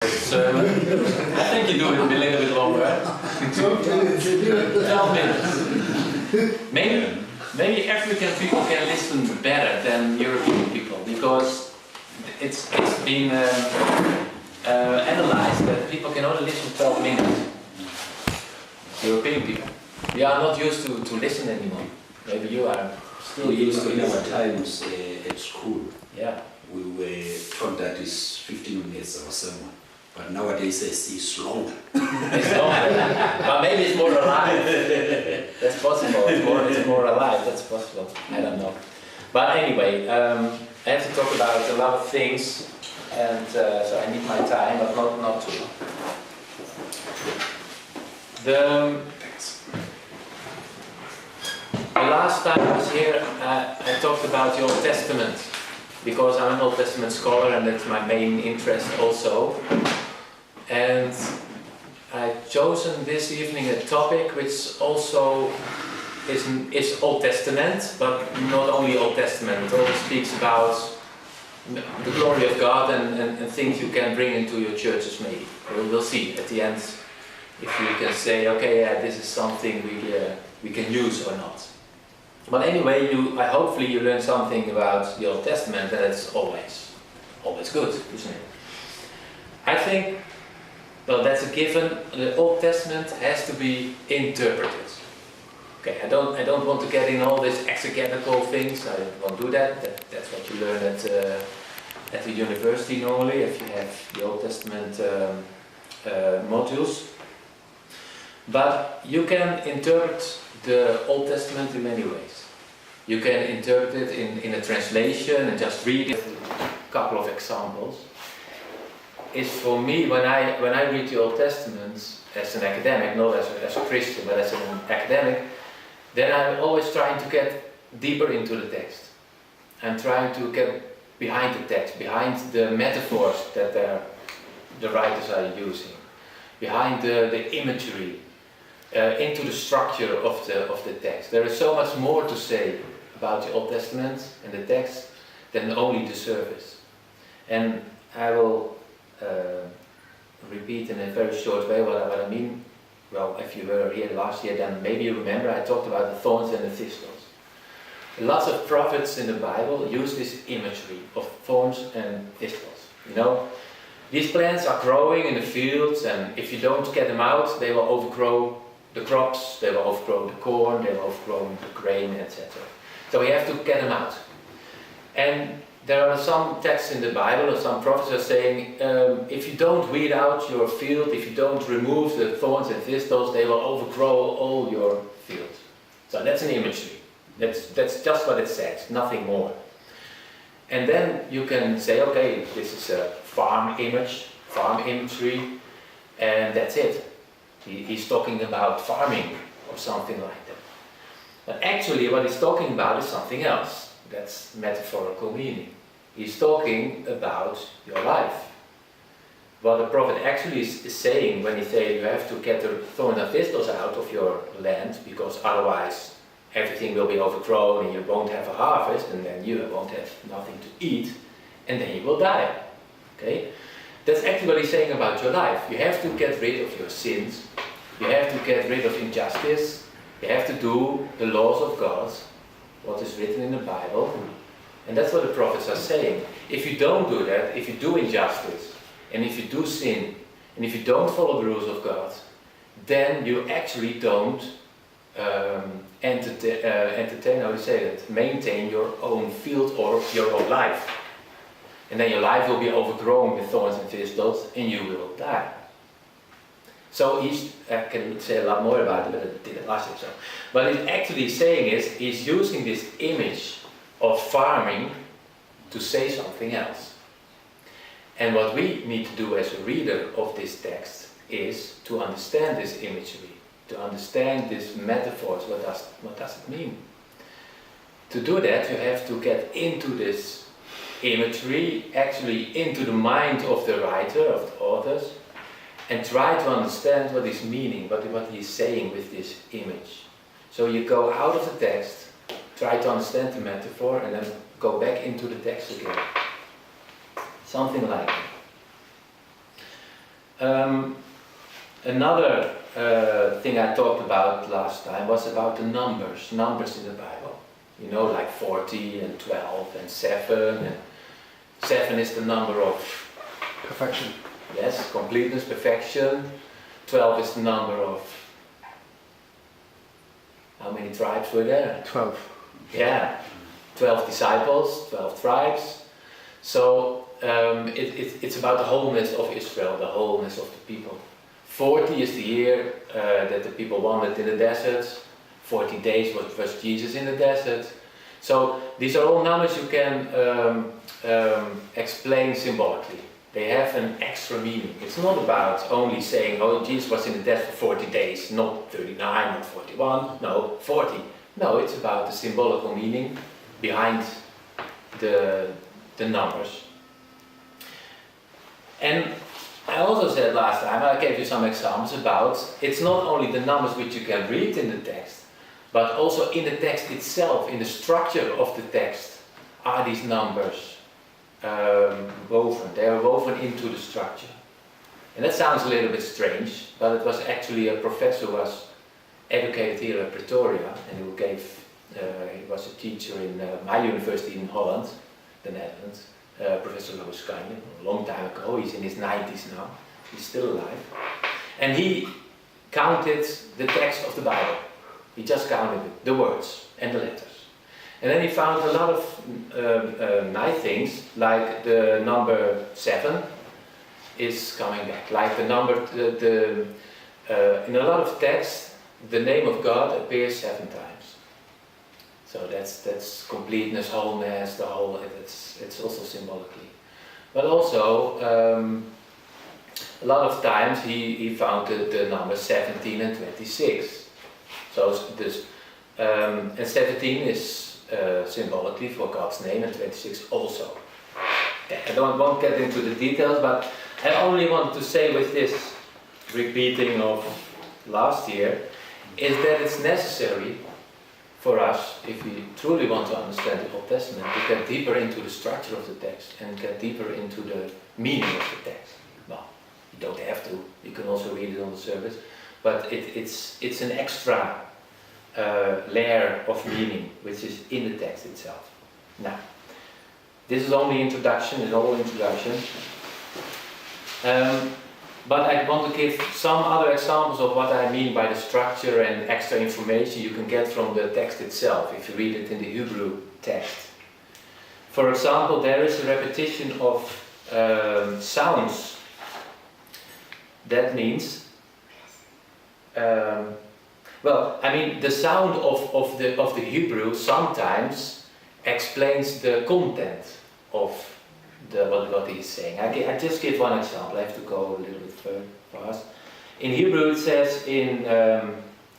sermon. I think you do it a little bit longer. 12 minutes. Maybe African people can listen better than European people, because it's been analyzed that people can only listen 12 minutes. European people. We are not used to listen anymore. Maybe you are still used to in our listen. times at school. Yeah. We were taught that it's 15 minutes or sermon. But nowadays it's longer. It's not, but maybe it's more alive. That's possible. It's more alive. That's possible. I don't know. But anyway, I have to talk about a lot of things, and so I need my time, but not too long. The last time I was here, I talked about the Old Testament, because I'm an Old Testament scholar, and that's my main interest also. And I've chosen this evening a topic which also is Old Testament, but not only Old Testament. It also speaks about the glory of God and things you can bring into your churches maybe. We'll see at the end if you can say, okay, yeah, this is something we can use or not. But anyway, hopefully you learn something about the Old Testament, and it's always good, isn't it? I think, well, that's a given. The Old Testament has to be interpreted. Okay, I don't want to get in all these exegetical things. I won't do that. That's what you learn at the university normally, if you have the Old Testament modules. But you can interpret the Old Testament in many ways. You can interpret it in a translation and just read it. A couple of examples is, for me, when I read the Old Testament as an academic, not as a Christian, but as an academic, then I'm always trying to get deeper into the text. I'm trying to get behind the text, behind the metaphors that the writers are using, behind the imagery, into the structure of the text. There is so much more to say about the Old Testament and the text than only the surface. And I will repeat in a very short way what I mean. Well, if you were here last year, then maybe you remember I talked about the thorns and the thistles. Lots of prophets in the Bible use this imagery of thorns and thistles. You know, these plants are growing in the fields, and if you don't get them out, they will overgrow the crops, they will overgrow the corn, they will overgrow the grain, etc. So we have to get them out. And there are some texts in the Bible, or some prophets are saying, if you don't weed out your field, if you don't remove the thorns and thistles, they will overgrow all your field. So that's an imagery. That's just what it says, nothing more. And then you can say, okay, this is a farm imagery, and that's it. He's talking about farming or something like that. But actually what he's talking about is something else. That's metaphorical meaning. He's talking about your life. What the prophet actually is saying when he says you have to get the thorns and thistles out of your land, because otherwise everything will be overgrown and you won't have a harvest, and then you won't have nothing to eat, and then you will die. Okay? That's actually what he's saying about your life. You have to get rid of your sins. You have to get rid of injustice. You have to do the laws of God, what is written in the Bible. And that's what the prophets are saying. If you don't do that, if you do injustice, and if you do sin, and if you don't follow the rules of God, then you actually don't maintain your own field or your own life. And then your life will be overgrown with thorns and thistles, and you will die. So I can say a lot more about it, but I did it last year. So. What he's actually saying is, he's using this image of farming to say something else. And what we need to do as a reader of this text is to understand this imagery, to understand these metaphors. What does it mean? To do that, you have to get into this imagery, actually into the mind of the writer, of the authors, and try to understand what he's meaning, what he's saying with this image. So you go out of the text, try to understand the metaphor, and then go back into the text again. Something like that. Another thing I talked about last time was about the numbers in the Bible. You know, like 40 and 12 and 7. And 7 is the number of Perfection. yes, completeness, perfection. 12 is the number of how many tribes were there? 12. Yeah, 12 disciples, 12 tribes. So it's about the wholeness of Israel, the wholeness of the people. 40 is the year that the people wandered in the desert. 40 days was Jesus in the desert. So these are all numbers you can explain symbolically. They have an extra meaning. It's not about only saying, oh, Jesus was in the desert for 40 days, not 39, not 41, no, 40. No, it's about the symbolical meaning behind the numbers. And I also said last time, I gave you some examples about, it's not only the numbers which you can read in the text, but also in the text itself, in the structure of the text, are these numbers woven. They are woven into the structure. And that sounds a little bit strange, but it was actually a professor who was educated here at Pretoria, and who he was a teacher in my university in Holland, the Netherlands, Professor Kanye, a long time ago. He's in his 90s now. He's still alive. And he counted the text of the Bible. He just counted it, the words and the letters. And then he found a lot of nice things, like the number 7 is coming back. Like the number, in a lot of texts, the name of God appears 7 times. So that's completeness, wholeness, the whole. It's also symbolically, but also a lot of times he found the numbers 17 and 26. So this and 17 is symbolically for God's name, and 26 also. I won't get into the details, but I only want to say with this repeating of last year is that it's necessary for us, if we truly want to understand the Old Testament, to get deeper into the structure of the text and get deeper into the meaning of the text. Well, you don't have to, you can also read it on the surface, but it's an extra layer of meaning which is in the text itself. Now, this is only introduction, it's all introduction. But I want to give some other examples of what I mean by the structure and extra information you can get from the text itself if you read it in the Hebrew text. For example, there is a repetition of sounds. That means, the sound of the Hebrew sometimes explains the content of what he's saying. I just give one example. I have to go a little bit fast. In Hebrew it says in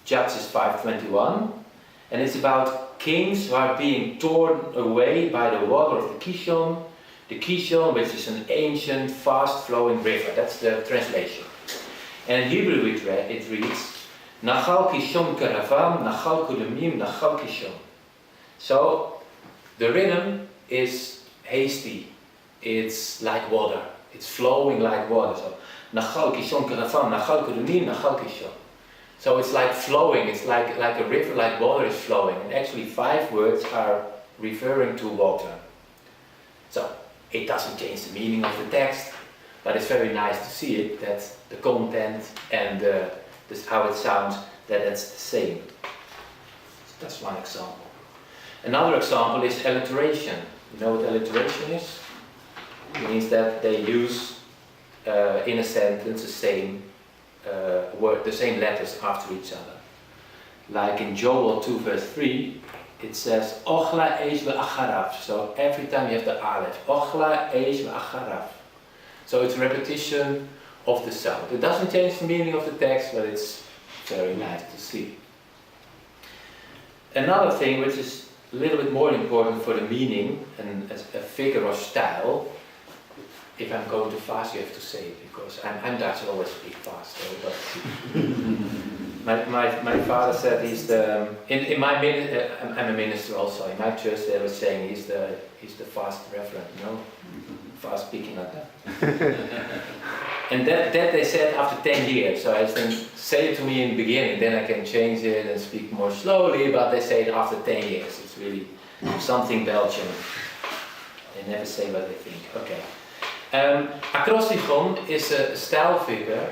Judges 5:21, and it's about kings who are being torn away by the water of the Kishon, which is an ancient, fast-flowing river. That's the translation. And in Hebrew it reads, Nachal Kishon Karavam, Nachal Kulemim, Nachal Kishon. So the rhythm is hasty. It's like water. It's flowing like water. So, Nachal Kishon Karafam, Nachal Kudunim, Nachal Kishon. So it's like flowing. It's like a river, like water is flowing. And actually 5 words are referring to water. So it doesn't change the meaning of the text, but it's very nice to see it, that the content and how it sounds, that it's the same. That's one example. Another example is alliteration. You know what alliteration is? It means that they use in a sentence the same word, the same letters after each other. Like in Joel 2 verse 3, it says Ochla eish ve'acharav. So every time you have the aleph, Ochla eish ve'acharav. So it's a repetition of the sound. It doesn't change the meaning of the text, but it's very nice to see. Another thing which is a little bit more important for the meaning and as a figure of style. If I'm going too fast, you have to say it, because I'm Dutch, I always speak fast. But my father said he's the I'm a minister also. In my church, they were saying he's the fast reverend, fast speaking like that. And that they said after 10 years. So I think, say it to me in the beginning, then I can change it and speak more slowly, but they say it after 10 years. It's really something Belgian. They never say what they think. Okay. Acrostichon is a style figure,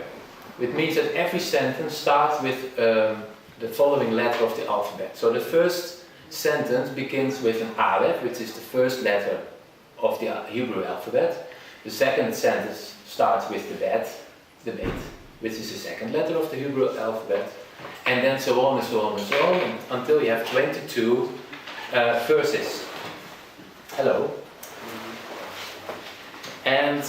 which means that every sentence starts with the following letter of the alphabet. So the first sentence begins with an Aleph, which is the first letter of the Hebrew alphabet. The second sentence starts with the Bet, which is the second letter of the Hebrew alphabet. And then so on and so on and so on, until you have 22 verses. Hello. And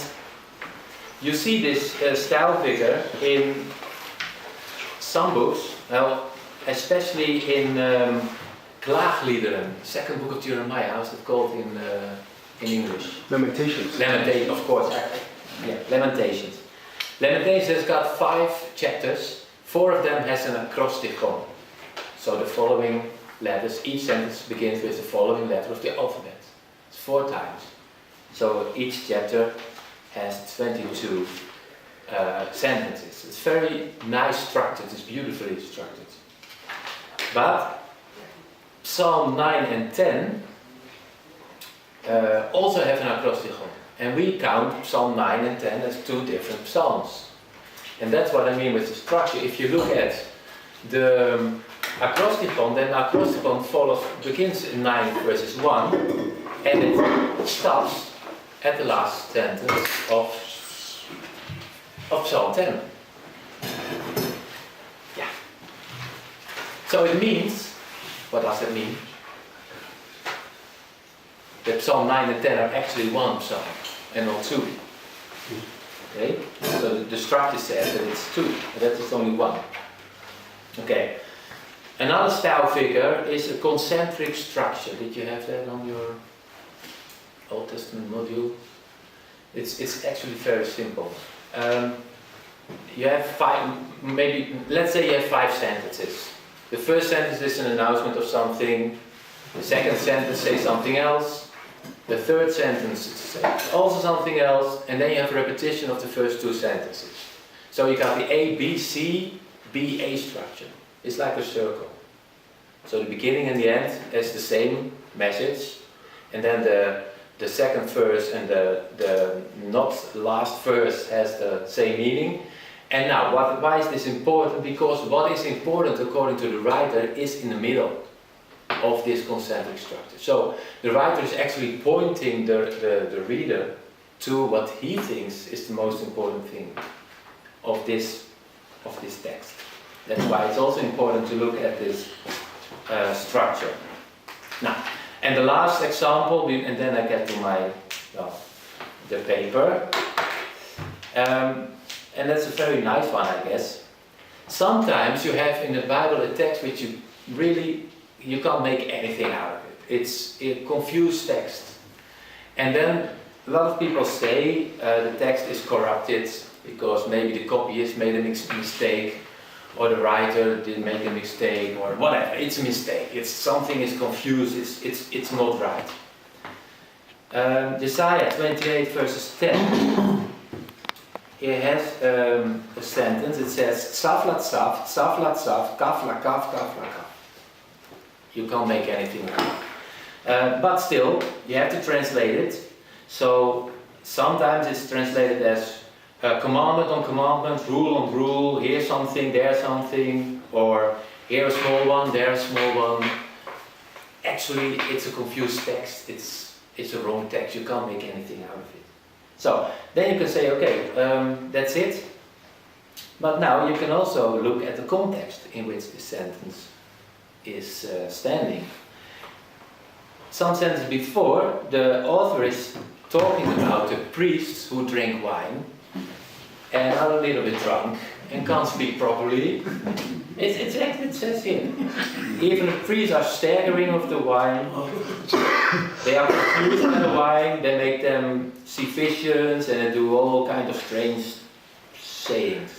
you see this style figure in some books, well, especially in Klaagliederen, second book of Jeremiah. How's it called in English? Lamentations. Lamentations, of course. Yeah, Lamentations. Lamentations has got 5 chapters. 4 of them has an acrostichon. So the following letters, each sentence begins with the following letter of the alphabet. It's 4 times. So each chapter has 22 sentences. It's very nice structured, it's beautifully structured. But Psalm 9 and 10 also have an acrostichon. And we count Psalm 9 and 10 as 2 different psalms. And that's what I mean with the structure. If you look at the acrostichon, then the acrostichon begins in 9 verses 1 and it stops at the last sentence of Psalm 10. Yeah. So it means, what does it mean? That Psalm 9 and 10 are actually one psalm and not 2. Okay? So the structure says that it's 2, but that is only 1. Okay. Another style figure is a concentric structure. Did you have that on your Old Testament module? It's actually very simple. You have 5, maybe, let's say you have 5 sentences. The first sentence is an announcement of something. The second sentence says something else. The third sentence says also something else. And then you have a repetition of the first 2 sentences. So you got the A, B, C, B, A structure. It's like a circle. So the beginning and the end is the same message. And then the second verse and the not last verse has the same meaning. And now, why is this important? Because what is important, according to the writer, is in the middle of this concentric structure. So the writer is actually pointing the reader to what he thinks is the most important thing of this text. That's why it's also important to look at this structure. Now, and the last example, and then I get to the paper. And that's a very nice one, I guess. Sometimes you have in the Bible a text which you can't make anything out of it. It's a confused text. And then a lot of people say the text is corrupted because maybe the copyist made a mistake, or the writer did make a mistake, or whatever. It's a mistake. Something is confused. It's not right. Isaiah 28 verses 10. It has a sentence. It says Tzaf tzaf, kaf la kaf, kaf la kaf. You can't make anything right. But still, you have to translate it. So sometimes it's translated as commandment on commandment, rule on rule, here something, there something, or here a small one, there a small one. Actually, it's a confused text. It's a wrong text. You can't make anything out of it. So then you can say, okay, that's it. But now you can also look at the context in which the sentence is standing. Some sentences before, the author is talking about the priests who drink wine and are a little bit drunk and can't speak properly. It says here. Even the priests are staggering of the wine. They are confused by the wine. They make them see visions and they do all kinds of strange sayings.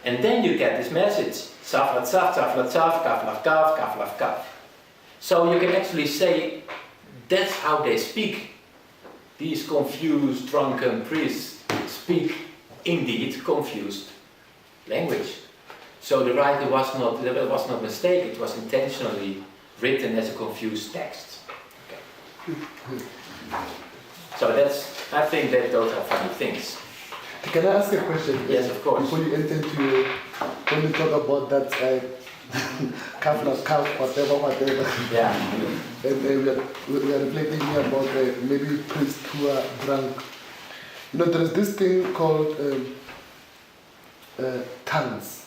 And then you get this message. Tzaf la tzaf, tzaf la tzaf, kaf la kaf, kaf la kaf. So you can actually say that's how they speak. These confused, drunken priests speak indeed confused language. So the writer was not mistaken, it was intentionally written as a confused text. Okay. So I think that those are funny things. Can I ask a question? Yes, of course. Before you enter into, when you talk about that calf, not calf, whatever. Yeah. And we are reflecting here about maybe priests who are drunk. You know, there is this thing called tongues.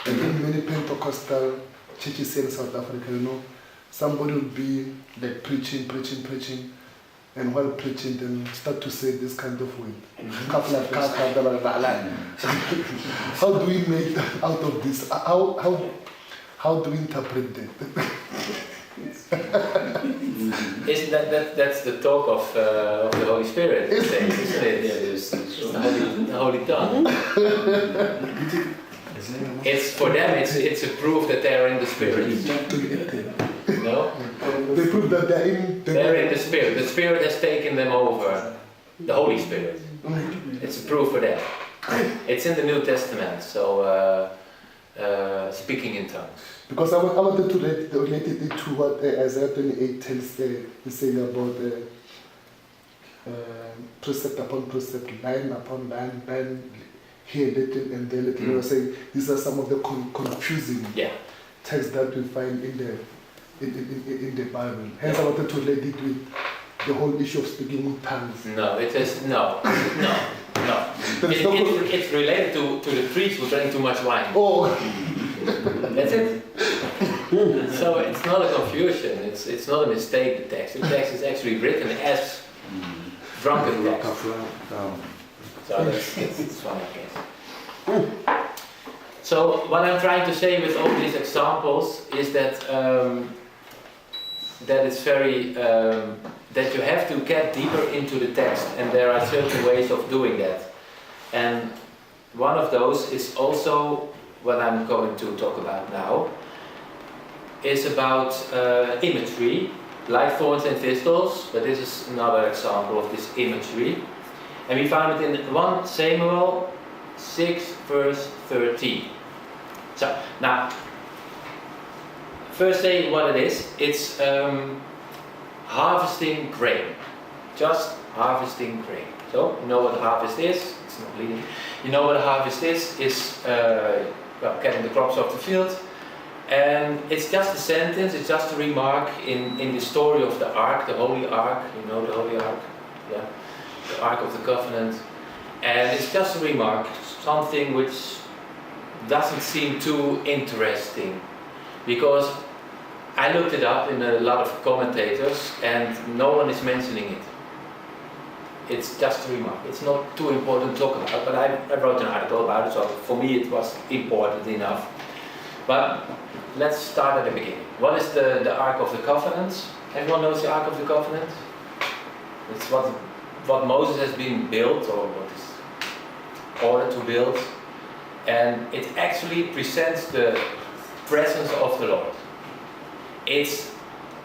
And in many Pentecostal churches here in South Africa, you know, somebody will be like preaching, and while preaching, then start to say this kind of word. How do we make out of this? How do we interpret that? Isn't that's the talk of the Holy Spirit, isn't it? Yeah, the Holy Tongue. It's for them. It's a proof that they are in the Spirit. No? They prove that they're in the Spirit. The Spirit has taken them over. The Holy Spirit. It's a proof for that. It's in the New Testament. So speaking in tongues. Because I wanted to relate it to what Isaiah 28 tells is saying about precept upon precept, line upon line, here little and there little. I was saying these are some of the confusing texts that we find in the Bible. Hence, I wanted to relate it with the whole issue of speaking in tongues. No, it is no. It's related to the priest who drank too much wine. Oh, that's it. So it's not a confusion. It's not a mistake. The text is actually written as drunken text. So it's fine, I guess. So what I'm trying to say with all these examples is that that it's very that you have to get deeper into the text, and there are certain ways of doing that. And one of those is also what I'm going to talk about now. Is about imagery, like thorns and thistles, but this is another example of this imagery. And we found it in 1 Samuel 6 verse 13. So, now, first say what it is. It's harvesting grain. Just harvesting grain. So, you know what a harvest is? It's not bleeding. You know what a harvest is getting the crops off the field. And it's just a sentence, it's just a remark in the story of the Ark, the Holy Ark. You know the Holy Ark? Yeah. The Ark of the Covenant. And it's just a remark, something which doesn't seem too interesting. Because I looked it up in a lot of commentators and no one is mentioning it. It's just a remark. It's not too important to talk about, but I wrote an article about it, so for me it was important enough. But let's start at the beginning. What is the Ark of the Covenant? Everyone knows the Ark of the Covenant? It's what Moses has been built, or what is ordered to build. And it actually presents the presence of the Lord. It's,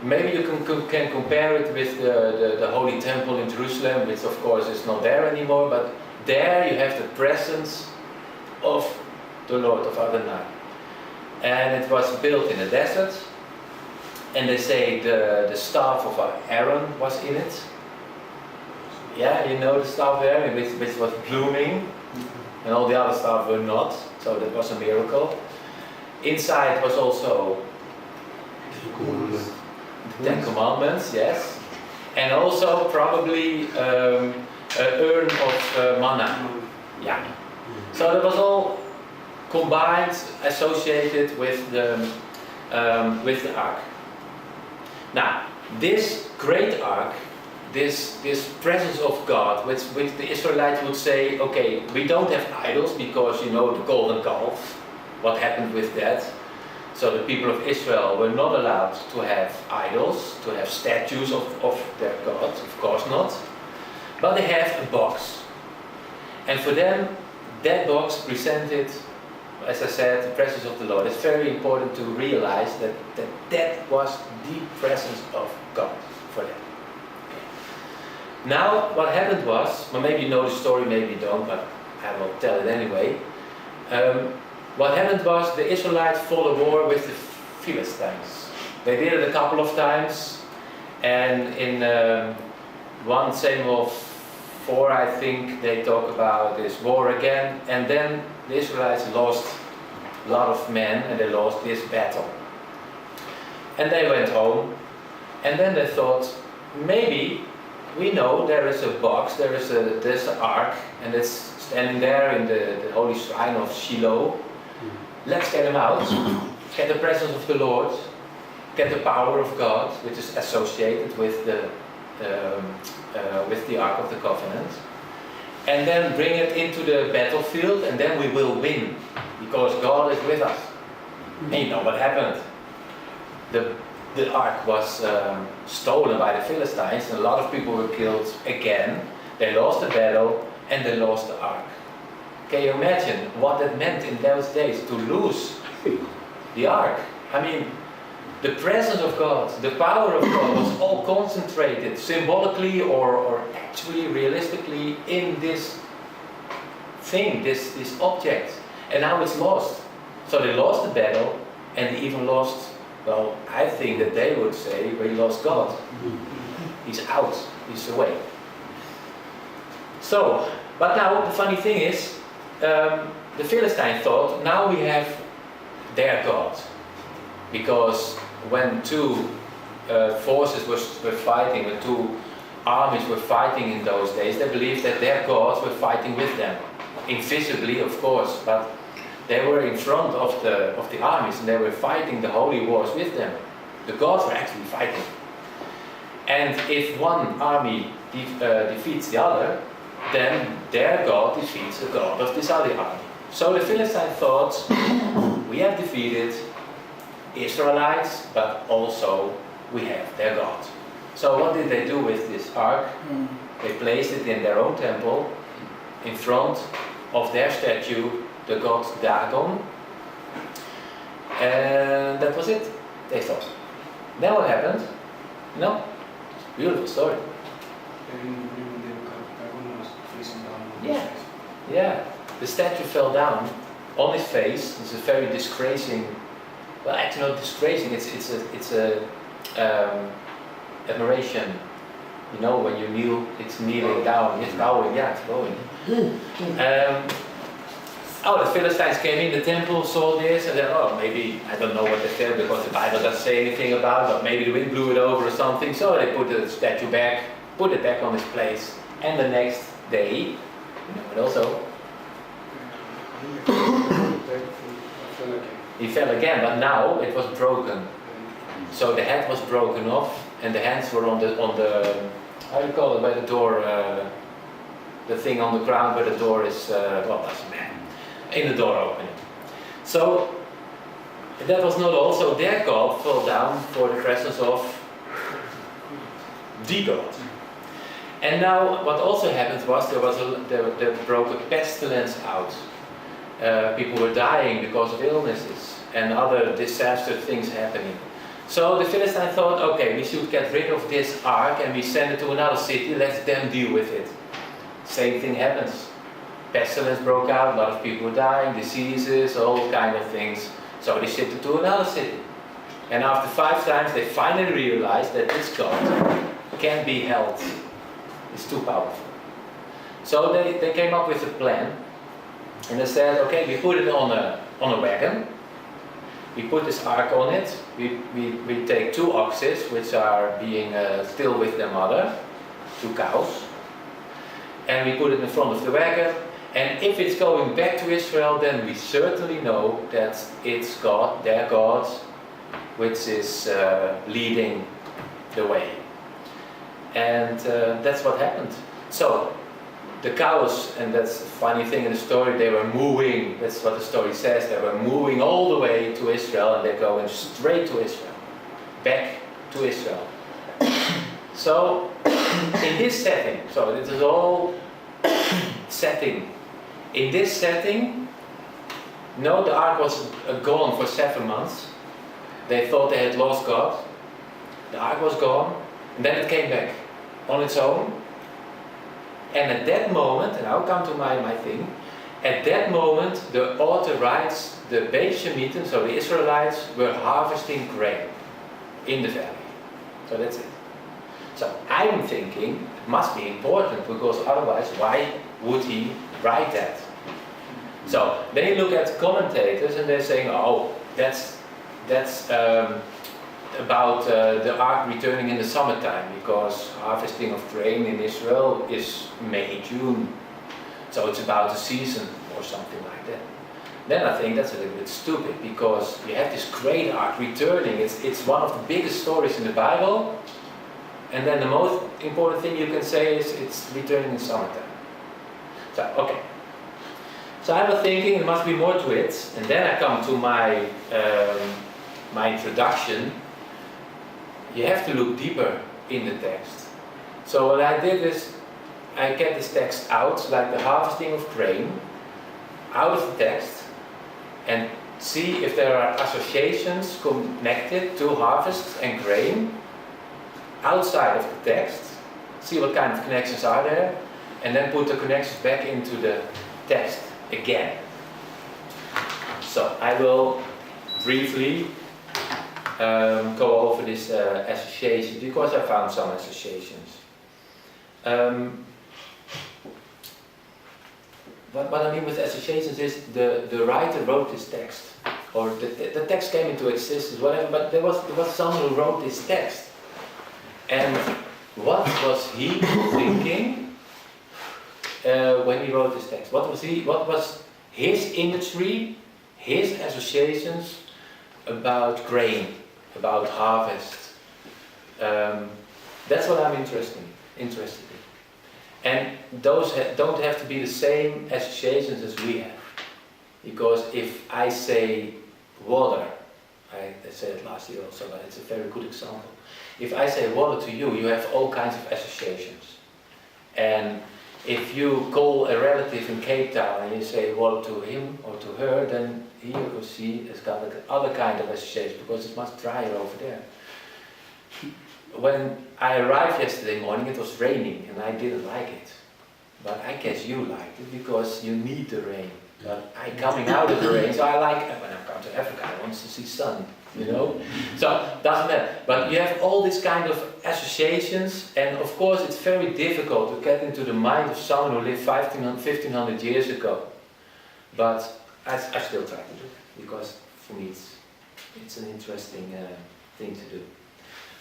maybe you can compare it with the Holy Temple in Jerusalem, which of course is not there anymore, but there you have the presence of the Lord, of Adonai. And it was built in a desert, and they say the staff of Aaron was in it. Yeah, you know the staff there, which was blooming, and all the other staff were not, so that was a miracle. Inside was also the 10 Commandments, yes, and also probably an urn of manna. Yeah. So that was all combined, associated with the Ark. Now, this great Ark, this presence of God, which the Israelites would say, okay, we don't have idols because, you know, the golden calf, what happened with that. So the people of Israel were not allowed to have idols, to have statues of their gods, of course not. But they have a box. And for them, that box presented, as I said, the presence of the Lord. It's very important to realize that was the presence of God for them. Now, what happened was, well, maybe you know the story, maybe you don't, but I will tell it anyway. What happened was the Israelites fought a war with the Philistines. They did it a couple of times, and in 1 Samuel 4, I think, they talk about this war again, and then the Israelites lost a lot of men, and they lost this battle. And they went home, and then they thought, maybe we know there is a box, there's an ark, and it's standing there in the holy shrine of Shiloh. Let's get him out, get the presence of the Lord, get the power of God, which is associated with the Ark of the Covenant, and then bring it into the battlefield, and then we will win, because God is with us. And you know what happened? The ark was stolen by the Philistines, and a lot of people were killed again. They lost the battle, and they lost the ark. Can you imagine what that meant in those days, to lose the ark? I mean, the presence of God, the power of God was all concentrated, symbolically or actually realistically, in this thing, this object. And now it's lost. So they lost the battle, and they even lost, well, I think that they would say, we lost God. He's out, he's away. So, but now the funny thing is, the Philistines thought, now we have their God. Because when two forces were fighting, when two armies were fighting in those days, they believed that their gods were fighting with them. Invisibly, of course, but they were in front of the armies, and they were fighting the holy wars with them. The gods were actually fighting. And if one army defeats the other, then their god defeats the god of this other army. So the Philistines thought, we have defeated Israelites, but also we have their God. So what did they do with this ark? They placed it in their own temple, in front of their statue, the god Dagon. And that was it, they thought. Then what happened? No. Beautiful story. Yeah. The statue fell down on his face. It's a very disgracing. Well, actually not disgracing. It's a admiration. You know, when you kneel, it's kneeling down. It's bowing. Yeah, it's bowing. The Philistines came in the temple, saw this, and then, maybe, I don't know what they said, because the Bible doesn't say anything about it, but maybe the wind blew it over or something, so they put the statue back, put it back on its place, and the next day, you know it also, he fell again, but now it was broken. So the head was broken off, and the hands were on the how do you call it, by the door, the thing on the ground where the door is, in the door opening. So that was not all. So their God fell down for the presence of the God. And now what also happened was there broke a pestilence out. People were dying because of illnesses and other disaster things happening. So the Philistines thought, okay, we should get rid of this ark and we send it to another city, let them deal with it. Same thing happens. Pestilence broke out, a lot of people were dying, diseases, all kind of things. So they shipped it to another city. And after 5 times they finally realized that this God can't be held. It's too powerful. So they came up with a plan. And they said, okay, we put it on a wagon. We put this ark on it. We take 2 oxes, which are being still with their mother, 2 cows. And we put it in front of the wagon. And if it's going back to Israel, then we certainly know that it's God, their God, which is leading the way. And that's what happened. So the cows, and that's the funny thing in the story, they were moving, that's what the story says, they were moving all the way to Israel, and they're going straight to Israel, back to Israel. So in this setting, so this is all setting. In this setting, no, the ark was gone for 7 months. They thought they had lost God. The ark was gone, and then it came back on its own. And at that moment, and I'll come to my thing, at that moment the author writes the Beit Shemitim, so the Israelites were harvesting grain in the valley. So that's it. So I'm thinking it must be important, because otherwise why would he write that? So then you look at commentators and they're saying, oh, that's about the ark returning in the summertime, because harvesting of grain in Israel is May, June. So it's about the season or something like that. Then I think that's a little bit stupid, because you have this great ark returning. It's one of the biggest stories in the Bible. And then the most important thing you can say is it's returning in summertime. So, okay. So I was thinking there must be more to it. And then I come to my introduction. You have to look deeper in the text. So what I did is, I get this text out, like the harvesting of grain, out of the text, and see if there are associations connected to harvest and grain outside of the text, see what kind of connections are there, and then put the connections back into the text again. So I will briefly go over this association, because I found some associations. What I mean with associations is the writer wrote this text, or the text came into existence, whatever, but there was someone who wrote this text. And what was he thinking when he wrote this text? What was his imagery, his associations about grain, about harvest? That's what I'm interested in. And those don't have to be the same associations as we have. Because if I say water, I said it last year also, but it's a very good example. If I say water to you, you have all kinds of associations. And if you call a relative in Cape Town and you say water to him or to her, then he or she has got other kind of associations, because it's much drier over there. When I arrived yesterday morning, it was raining and I didn't like it. But I guess you liked it, because you need the rain. But I'm coming out of the rain, so I like it. When I come to Africa, I want to see sun, you know? So, doesn't matter. But you have all these kind of associations, and of course it's very difficult to get into the mind of someone who lived 1500 years ago. But I still try to do it, because for me it's an interesting thing to do.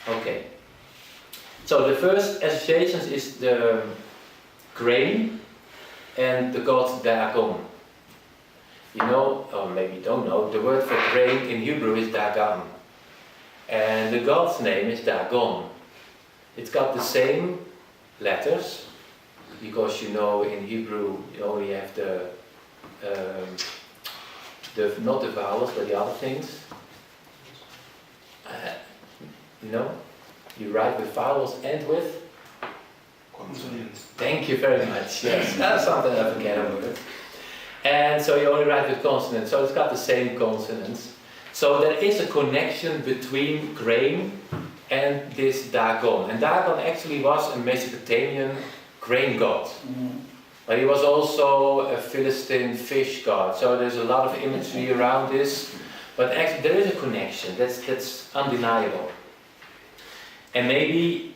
Okay. So the first associations is the grain and the god Dagon. You know, or maybe you don't know, the word for grain in Hebrew is Dagon. And the god's name is Dagon. It's got the same letters, because you know in Hebrew you only have the not the vowels, but the other things. You know? You write with vowels and with consonants. Thank you very much. Yes, that's something I forget a word. And so you only write with consonants, so it's got the same consonants. So there is a connection between grain and this Dagon. And Dagon actually was a Mesopotamian grain god. Mm-hmm. But he was also a Philistine fish god. So there's a lot of imagery around this. But actually there is a connection, that's undeniable. And maybe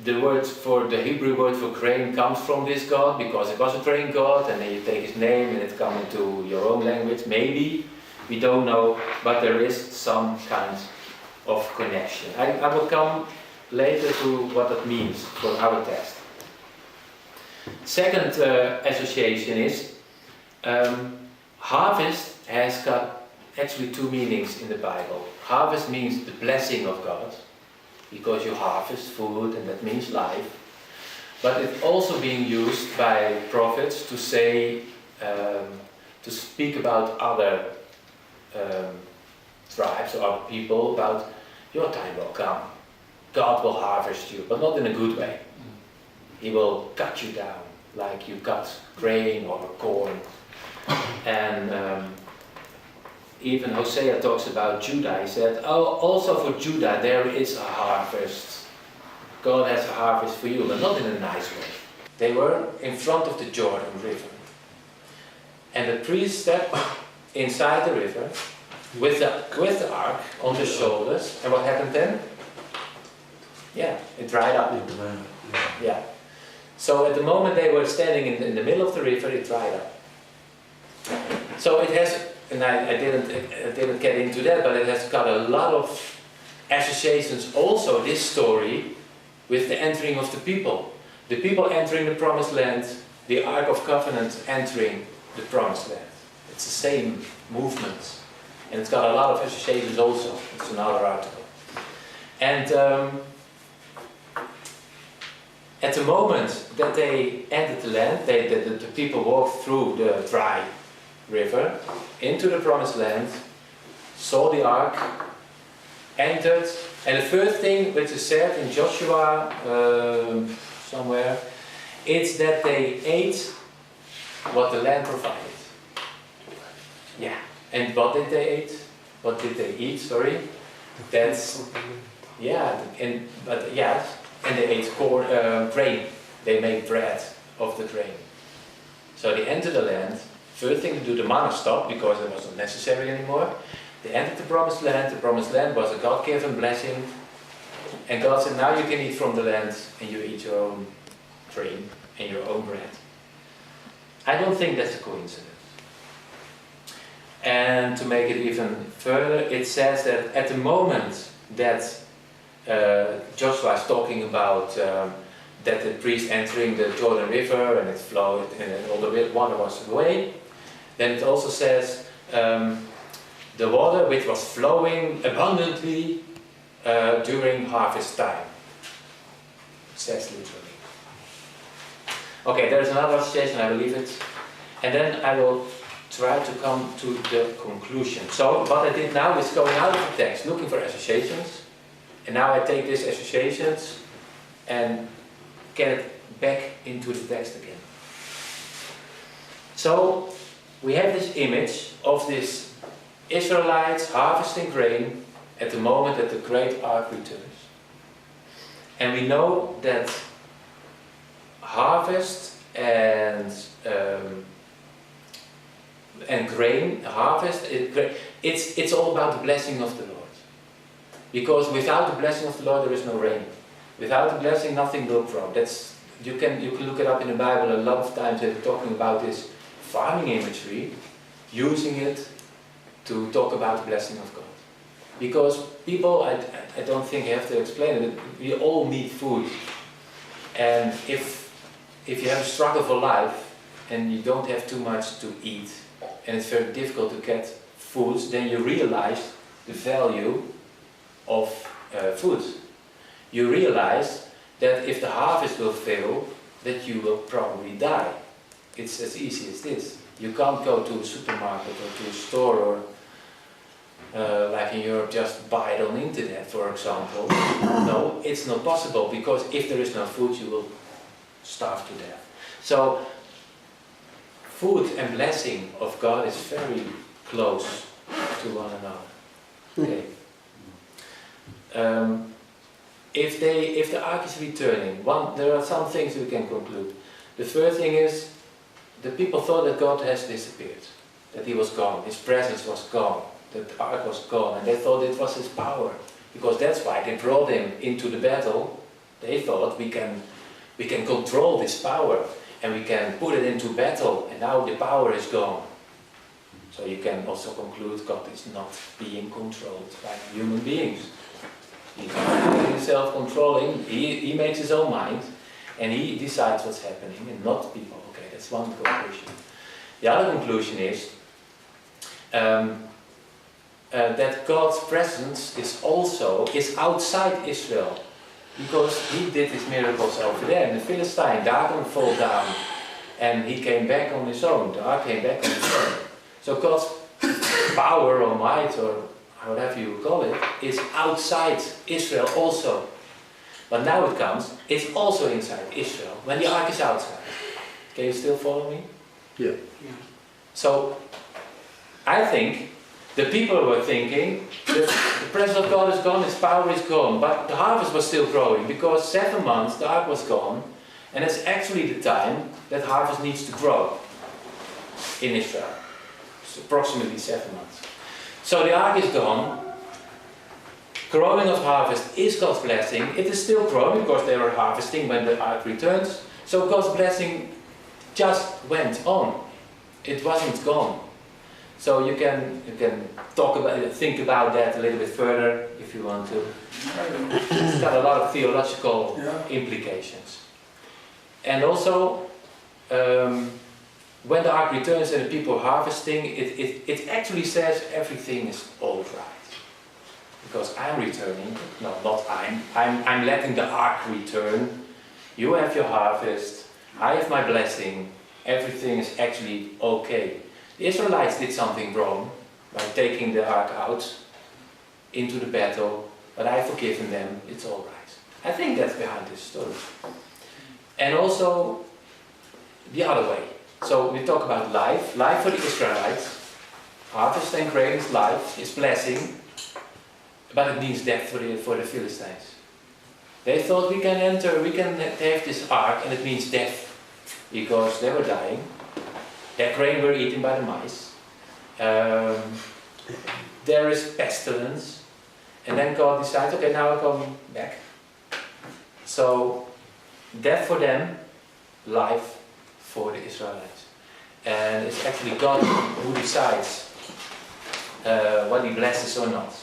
the Hebrew word for grain comes from this god, because it was a grain god, and then you take his name and it comes into your own language. Maybe, we don't know, but there is some kind of connection. I will come later to what that means for our text. Second association is harvest has got actually two meanings in the Bible. Harvest means the blessing of God, because you harvest food and that means life. But it's also being used by prophets to say, to speak about other tribes or other people, about your time will come. God will harvest you, but not in a good way. He will cut you down, like you cut grain or corn. And even Hosea talks about Judah. He said, oh, also for Judah there is a harvest. God has a harvest for you, but not in a nice way. They were in front of the Jordan River. And the priest stepped inside the river with the ark on the shoulders. And what happened then? Yeah, it dried up. Yeah. So at the moment they were standing in the middle of the river, it dried up. So it has, and I didn't get into that, but it has got a lot of associations also, this story, with the entering of the people. The people entering the promised land, the Ark of Covenant entering the promised land. It's the same movement. And it's got a lot of associations also. It's another article. And at the moment that they entered the land, the people walked through the dry river into the promised land, saw the ark, entered, and the first thing which is said in Joshua somewhere, it's that they ate what the land provided. Yeah. And what did they eat? What did they eat? Sorry. That's yeah. And they ate grain. They made bread of the grain. So they entered the land. First thing to do, the manna stopped because it wasn't necessary anymore. They entered the promised land. The promised land was a God-given blessing. And God said, now you can eat from the land and you eat your own grain and your own bread. I don't think that's a coincidence. And to make it even further, it says that at the moment that Joshua is talking about that the priest entering the Jordan River and it flowed and all the water was away, then it also says the water which was flowing abundantly during harvest time. It says literally. Okay, there's another association, I believe it. And then I will try to come to the conclusion. So what I did now is going out of the text, looking for associations. And now I take these associations and get it back into the text again. So we have this image of this Israelites harvesting grain at the moment that the great ark returns. And we know that harvest and grain, harvest, it's all about the blessing of the Lord. Because without the blessing of the Lord there is no rain. Without the blessing nothing will grow. You can look it up in the Bible. A lot of times they're talking about this farming imagery, using it to talk about the blessing of God. Because people, I don't think you have to explain it, we all need food. And if you have a struggle for life and you don't have too much to eat, and it's very difficult to get foods, then you realize the value of food. You realize that if the harvest will fail, that you will probably die. It's as easy as this. You can't go to a supermarket or to a store or like in Europe, just buy it on the internet, for example. No, it's not possible, because if there is no food, you will starve to death. So, food and blessing of God is very close to one another. Okay. If the ark is returning, there are some things we can conclude. The first thing is, the people thought that God has disappeared, that He was gone, His presence was gone, that the ark was gone, and they thought it was His power, because that's why they brought Him into the battle. They thought we can control this power and we can put it into battle, and now the power is gone. So you can also conclude God is not being controlled by human beings. He's not self-controlling. He makes his own mind and He decides what's happening, and not people. Okay, that's one conclusion. The other conclusion is that God's presence is outside Israel, because He did His miracles over there. And the Philistine, Dagon fell down and he came back on his own. The ark came back on his own. So God's power or might, or whatever you call it, is outside Israel also. But now it comes, it's also inside Israel, when the ark is outside. Can you still follow me? Yeah. So, I think the people were thinking, the presence of God is gone, His power is gone, but the harvest was still growing, because 7 months the ark was gone, And it's actually the time that harvest needs to grow in Israel. It's approximately 7 months. So the ark is gone. Growing of harvest is God's blessing. It is still growing because they were harvesting when the ark returns. So God's blessing just went on. It wasn't gone. So you can talk about it, think about that a little bit further if you want to. It's got a lot of theological implications. And also, when the ark returns and the people are harvesting, it actually says everything is all right. Because I'm returning, no, not I'm letting the ark return. You have your harvest, I have my blessing, everything is actually okay. The Israelites did something wrong by taking the ark out into the battle, but I've forgiven them, it's all right. I think that's behind this story. And also the other way. So we talk about life for the Israelites. Harvest and grain is life, is blessing, but it means death for the Philistines. They thought we can have this ark, and it means death because they were dying. Their grain were eaten by the mice. There is pestilence. And then God decides, okay, now I come back. So, death for them, life for the Israelites. And it's actually God who decides what He blesses or not.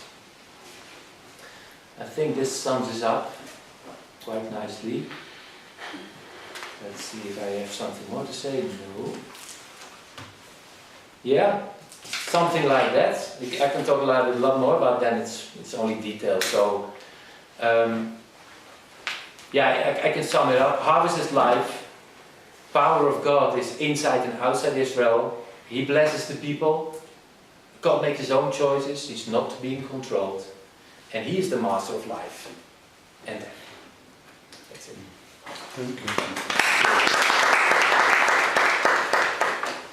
I think this sums this up quite nicely. Let's see if I have something more to say. No. Yeah, something like that. I can talk a lot more, but then it's only details. So, yeah, I can sum it up. Harvest is life. Power of God is inside and outside Israel. He blesses the people. God makes His own choices. He's not being controlled. And He is the master of life. And that's it. Thank you.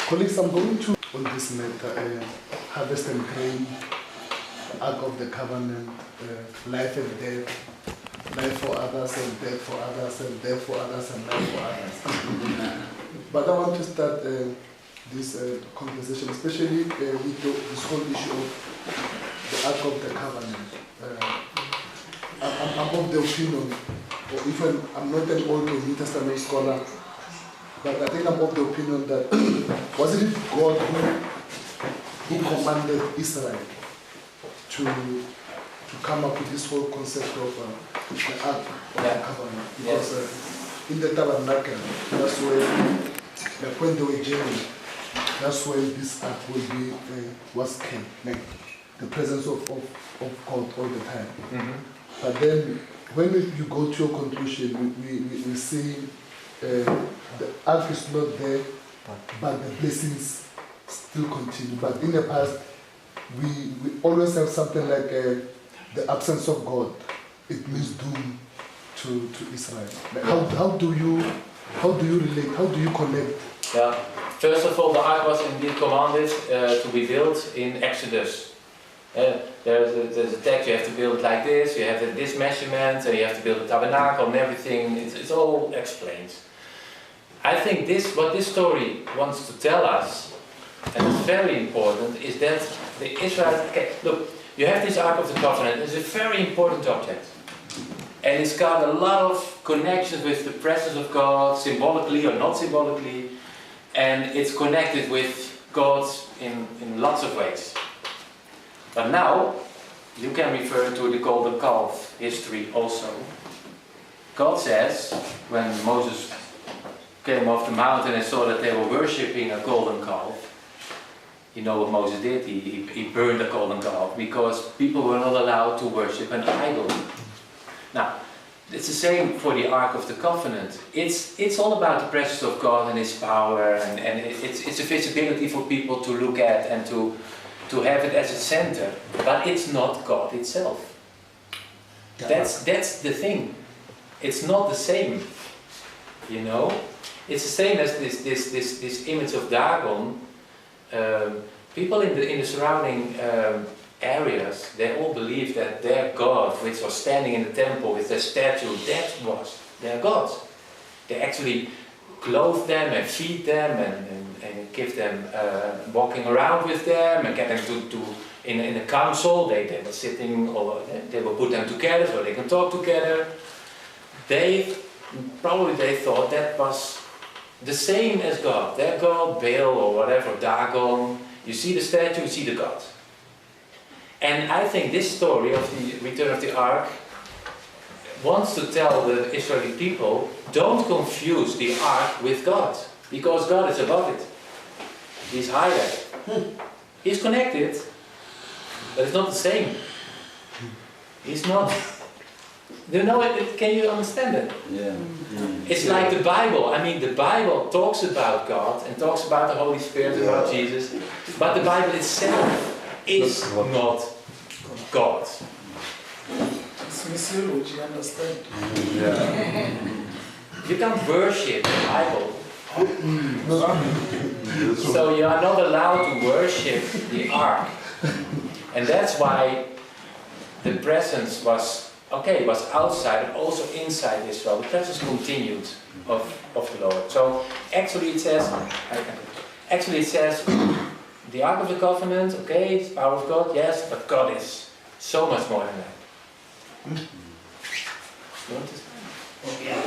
Colleagues, I'm going to on this matter, harvest and grain, the Ark of the Covenant, life and death, life for others and death for others and death for others and life for others. But I want to start this conversation, especially with this whole issue of the Ark of the Covenant. I'm of the opinion, or even I'm not an Old or New Testament scholar, but I think I'm of the opinion that wasn't it God who commanded Israel to come up with this whole concept of the Ark of the Covenant? Because in the tabernacle, that's where, like when they were journeying, that's where this Ark was kept, like the presence of God all the time. Mm-hmm. But then when you go to your conclusion, we see the ark is not there, but the blessings still continue. But in the past, we always have something like the absence of God. It means doom to Israel. Like how do you relate? How do you connect? Yeah. First of all, the ark was indeed commanded to be built in Exodus. There's a text, you have to build it like this, you have this measurement, and you have to build a tabernacle and everything. It's all explained. I think what this story wants to tell us, and it's very important, is that the Israelites... Okay, look, you have this Ark of the Covenant. It's a very important object. And it's got a lot of connections with the presence of God, symbolically or not symbolically. And it's connected with God in lots of ways. But now, you can refer to the golden calf history also. God says, when Moses came off the mountain and saw that they were worshipping a golden calf, you know what Moses did? He burned the golden calf because people were not allowed to worship an idol. Now, it's the same for the Ark of the Covenant. It's all about the presence of God and His power, and it's a visibility for people to look at and to have it as a center, but it's not God itself. That's the thing. It's not the same, you know. It's the same as this image of Dagon. People in the surrounding areas, they all believe that their God, which was standing in the temple with their statue, that was their God. They actually clothe them and feed them and give them walking around with them and get them to in a council. They were sitting, or they will put them together so they can talk together. They thought that was the same as God. Their God, Baal or whatever, Dagon. You see the statue, you see the God. And I think this story of the return of the ark wants to tell the Israeli people, don't confuse the ark with God, because God is above it. He's higher. He's connected, but it's not the same. He's not. Do you know it? Can you understand it? Yeah. It's like the Bible. I mean, the Bible talks about God and talks about the Holy Spirit, about Jesus, but the Bible itself is not God. It's missiology, you understand? Yeah. You can't worship the Bible. So you are not allowed to worship the ark. And that's why the presence was outside, also inside Israel. The presence continued of the Lord. So actually it says the Ark of the Covenant, okay, it's the power of God, yes, but God is so much more than that. You understand? Okay.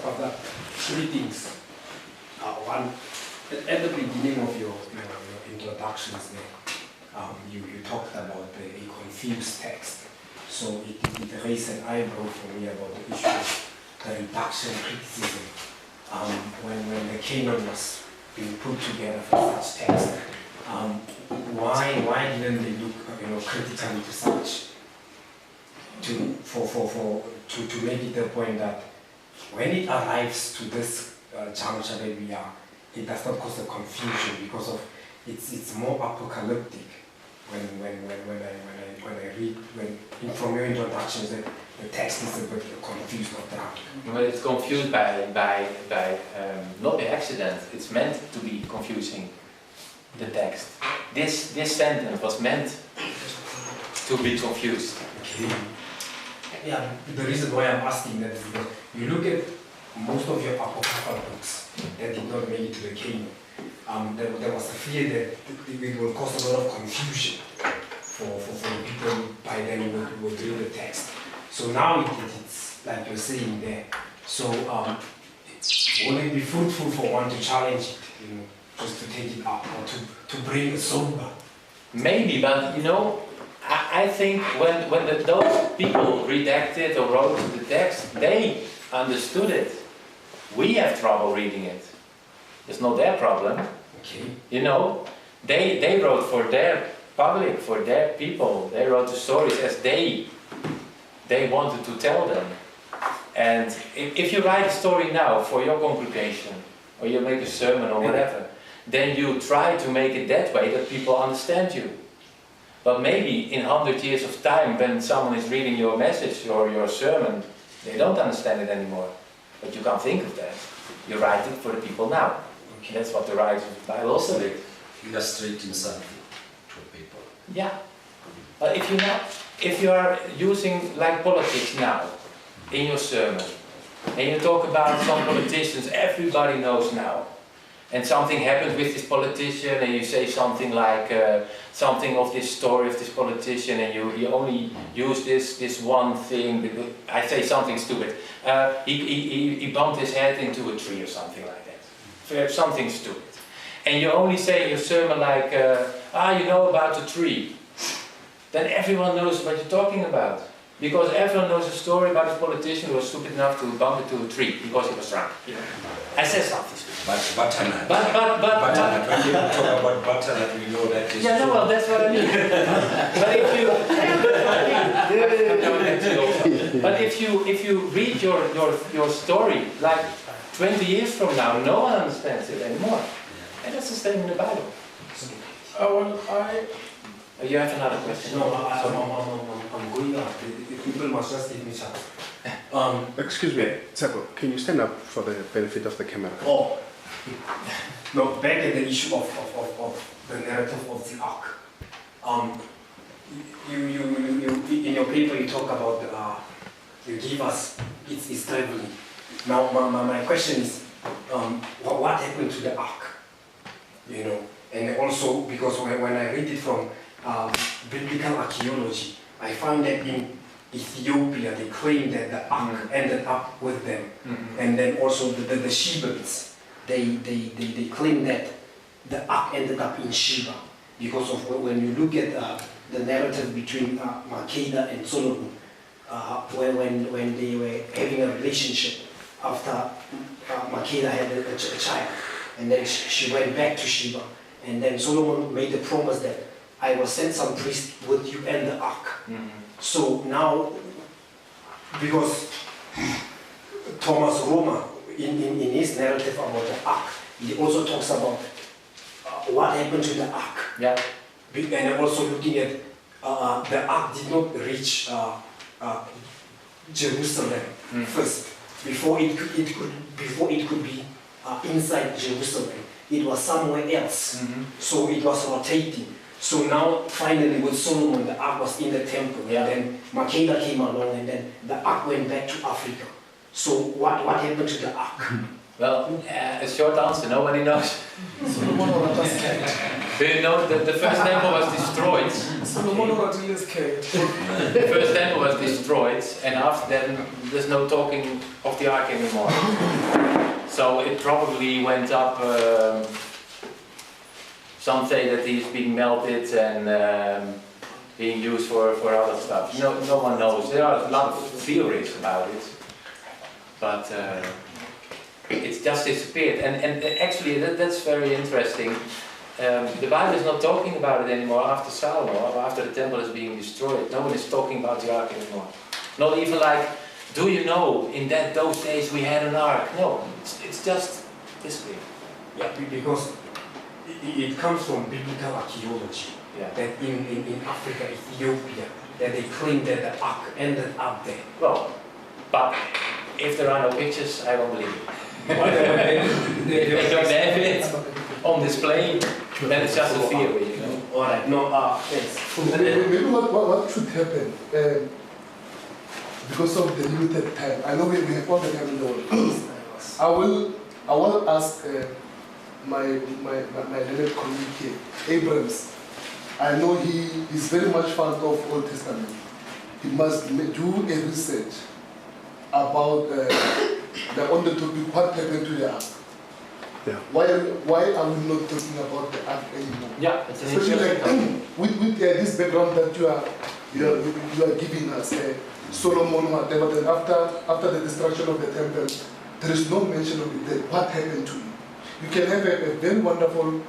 Of that, three things. One, at the beginning of your introductions there, you talked about a confused text. So it raised an eyebrow for me about the issue of the reduction criticism. When the canon was being put together for such text, why didn't they look critically to such to make it the point that when it arrives to this juncture that we are, it does not cause a confusion because of it's more apocalyptic. When I read from your introductions that the text is a bit confused or dark. Well, it's confused by not by accident. It's meant to be confusing, the text. This sentence was meant to be confused. Okay. Yeah, the reason why I'm asking that is because you look at most of your apocryphal books that did not make it to the canon. There was a fear that it will cause a lot of confusion for people by then who would read the text. So now it's like you're saying there. So will it be fruitful for one to challenge it, just to take it up or to bring it sober? Maybe, but I think when those people redacted or wrote the text, they understood it. We have trouble reading it. It's not their problem. Okay. They wrote for their public, for their people. They wrote the stories as they wanted to tell them. And if you write a story now for your congregation, or you make a sermon or whatever, then you try to make it that way that people understand you. But maybe in 100 years of time, when someone is reading your message or your sermon, they don't understand it anymore. But you can't think of that. You write it for the people now. Okay. That's what the writers of the Bible also did. Illustrating something to people. Yeah. But if you are using like politics now in your sermon, and you talk about some politicians everybody knows now, and something happens with this politician, and you say something like something of this story of this politician, and you only use this one thing. Because I say something stupid. He bumped his head into a tree or something like that. Something stupid. And you only say in your sermon like, you know about the tree. Then everyone knows what you're talking about. Because everyone knows a story about a politician who was stupid enough to bump into a tree because he was drunk. I said something stupid. But butternut. But When you talk about butternut, we know that is yeah, no, well, that's what I mean. But if you read your story like 20 years from now, no one understands it anymore. And that's the same in the Bible. You have another question? No, I'm going up. People must just give me chance. Excuse me, Tsako, can you stand up for the benefit of the camera? Oh, no, back at the issue of the narrative of the ark. You in your paper you talk about you give us its traveling. Now, my question is, what happened to the ark? You know, and also because when I read it from biblical archaeology, I found that in Ethiopia they claim that the ark ended up with them, and then also the Shebans, they claim that the ark ended up in Sheba because of when you look at the narrative between Makeda and Solomon, when they were having a relationship after Makeda had a child, and then she went back to Sheba, and then Solomon made the promise that I will send some priests with you and the ark. So now, because Thomas Roma, in his narrative about the ark, he also talks about what happened to the ark. Yeah. And also looking at the ark did not reach Jerusalem first before it could be inside Jerusalem. It was somewhere else. So it was rotating. So now finally with Solomon the ark was in the temple, and then Makeda came along, and then the ark went back to Africa. So what happened to the ark? Well, a short answer, nobody knows. You know, the first temple was destroyed. The first temple was destroyed, and after that there's no talking of the ark anymore. So it probably went up, some say that he's being melted and being used for other stuff. No one knows. There are a lot of theories about it. But it's just disappeared, and actually that's very interesting. The Bible is not talking about it anymore after Solomon, or after the temple is being destroyed. No one is talking about the ark anymore. Not even like, do you know, in those days we had an ark? No, it's just disappeared. Yeah, because it comes from biblical archaeology. Yeah. That in Africa, Ethiopia, that they claim that the ark ended up there. Well, but if there are no pictures, I don't believe it. If they don't have it on display, then it's just a theory, you know. Alright, no, yes. Maybe what should happen, because of the limited time, I know we have all the time in the world. I will ask my little colleague here, Abrams. I know he is very much fond of Old Testament. He must do a research about on the topic what happened to the ark. Yeah. Why are we not talking about the ark anymore? Yeah, it's an especially interesting like with this background that you are giving us, Solomon, whatever. Then after the destruction of the temple, there is no mention of it. What happened to you? You can have a very wonderful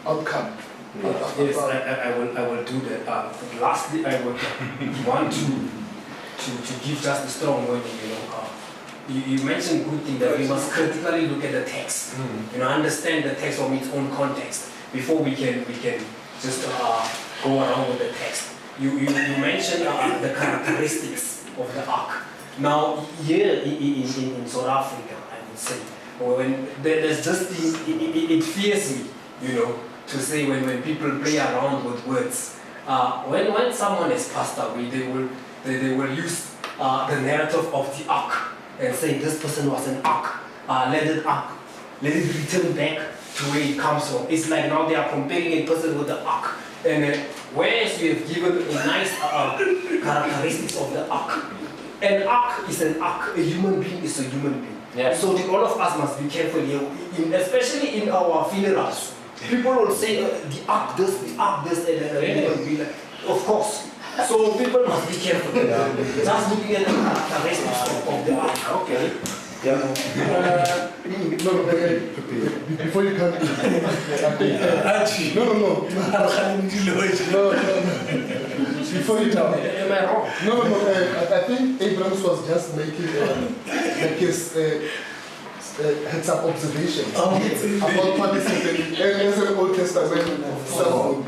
outcome. Yes, I will do that. Lastly, I would want to give just a strong word. You mentioned good thing that we must critically look at the text. Understand the text from its own context before we can just go around with the text. You mentioned the characteristics of the ark. Now here in South Africa, I would say, when there's just it fears me, to say when people play around with words. When someone has passed away, they will use the narrative of the ark and say this person was an ark. Let it return back to where it comes from. It's like now they are comparing a person with the ark. And whereas we have given a nice characteristics of the ark. An ark is an ark. A human being is a human being. Yeah. So all of us must be careful here, especially in our funerals. People will say the ark this, and will be like, of course. So people must be careful. Just looking at the characteristics of the ark. Okay. No, before you come in, no. Before you come in. Am I wrong? No. I think Abrams was just making his heads-up observation about what is happening. As an Old Testament someone,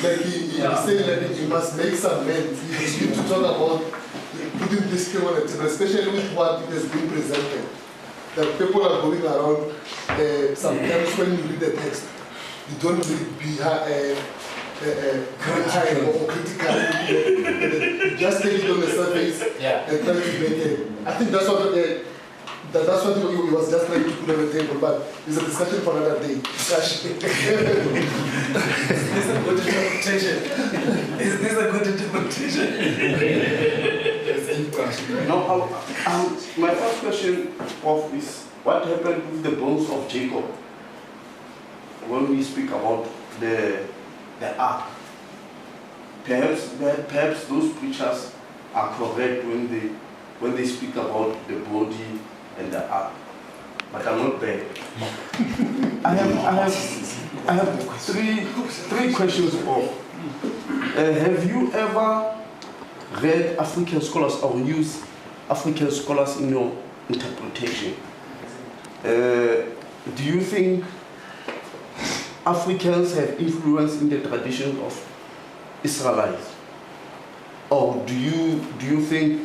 like he said that he must make some men. He need to talk about putting this on the table, especially with what it has been presented. That people are going around, sometimes when you read the text, you don't read behind or critical. You just take it on the surface and try to make it. I think that's what That's what he was just trying to put on the table, but it's a discussion for another day. Is this a good interpretation? Is this a good interpretation? Now, my first question is, what happened with the bones of Jacob when we speak about the ark? Perhaps those preachers are correct when they speak about the body and the ark, but I'm not bad. I have three questions. Have you ever read African scholars or used African scholars in your interpretation? Do you think Africans have influence in the tradition of Israelites, or do you think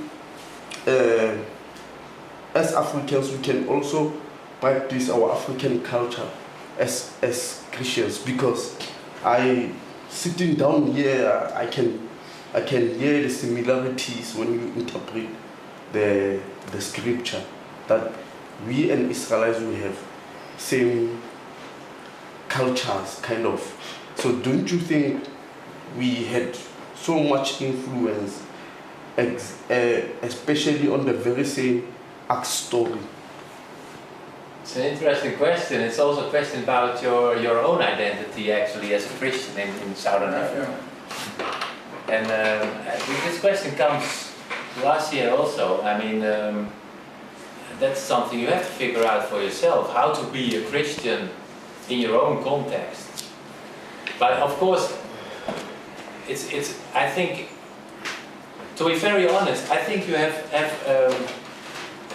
as Africans we can also practice our African culture as Christians? Because sitting down here, I can hear the similarities when you interpret the scripture, that we and Israelites, we have same cultures, kind of. So don't you think we had so much influence, especially on the very same Acts story? It's an interesting question. It's also a question about your own identity, actually, as a Christian in Southern Africa. And I think this question comes last year also. I mean, that's something you have to figure out for yourself, how to be a Christian in your own context. But of course, it's. I think, to be very honest, I think you have a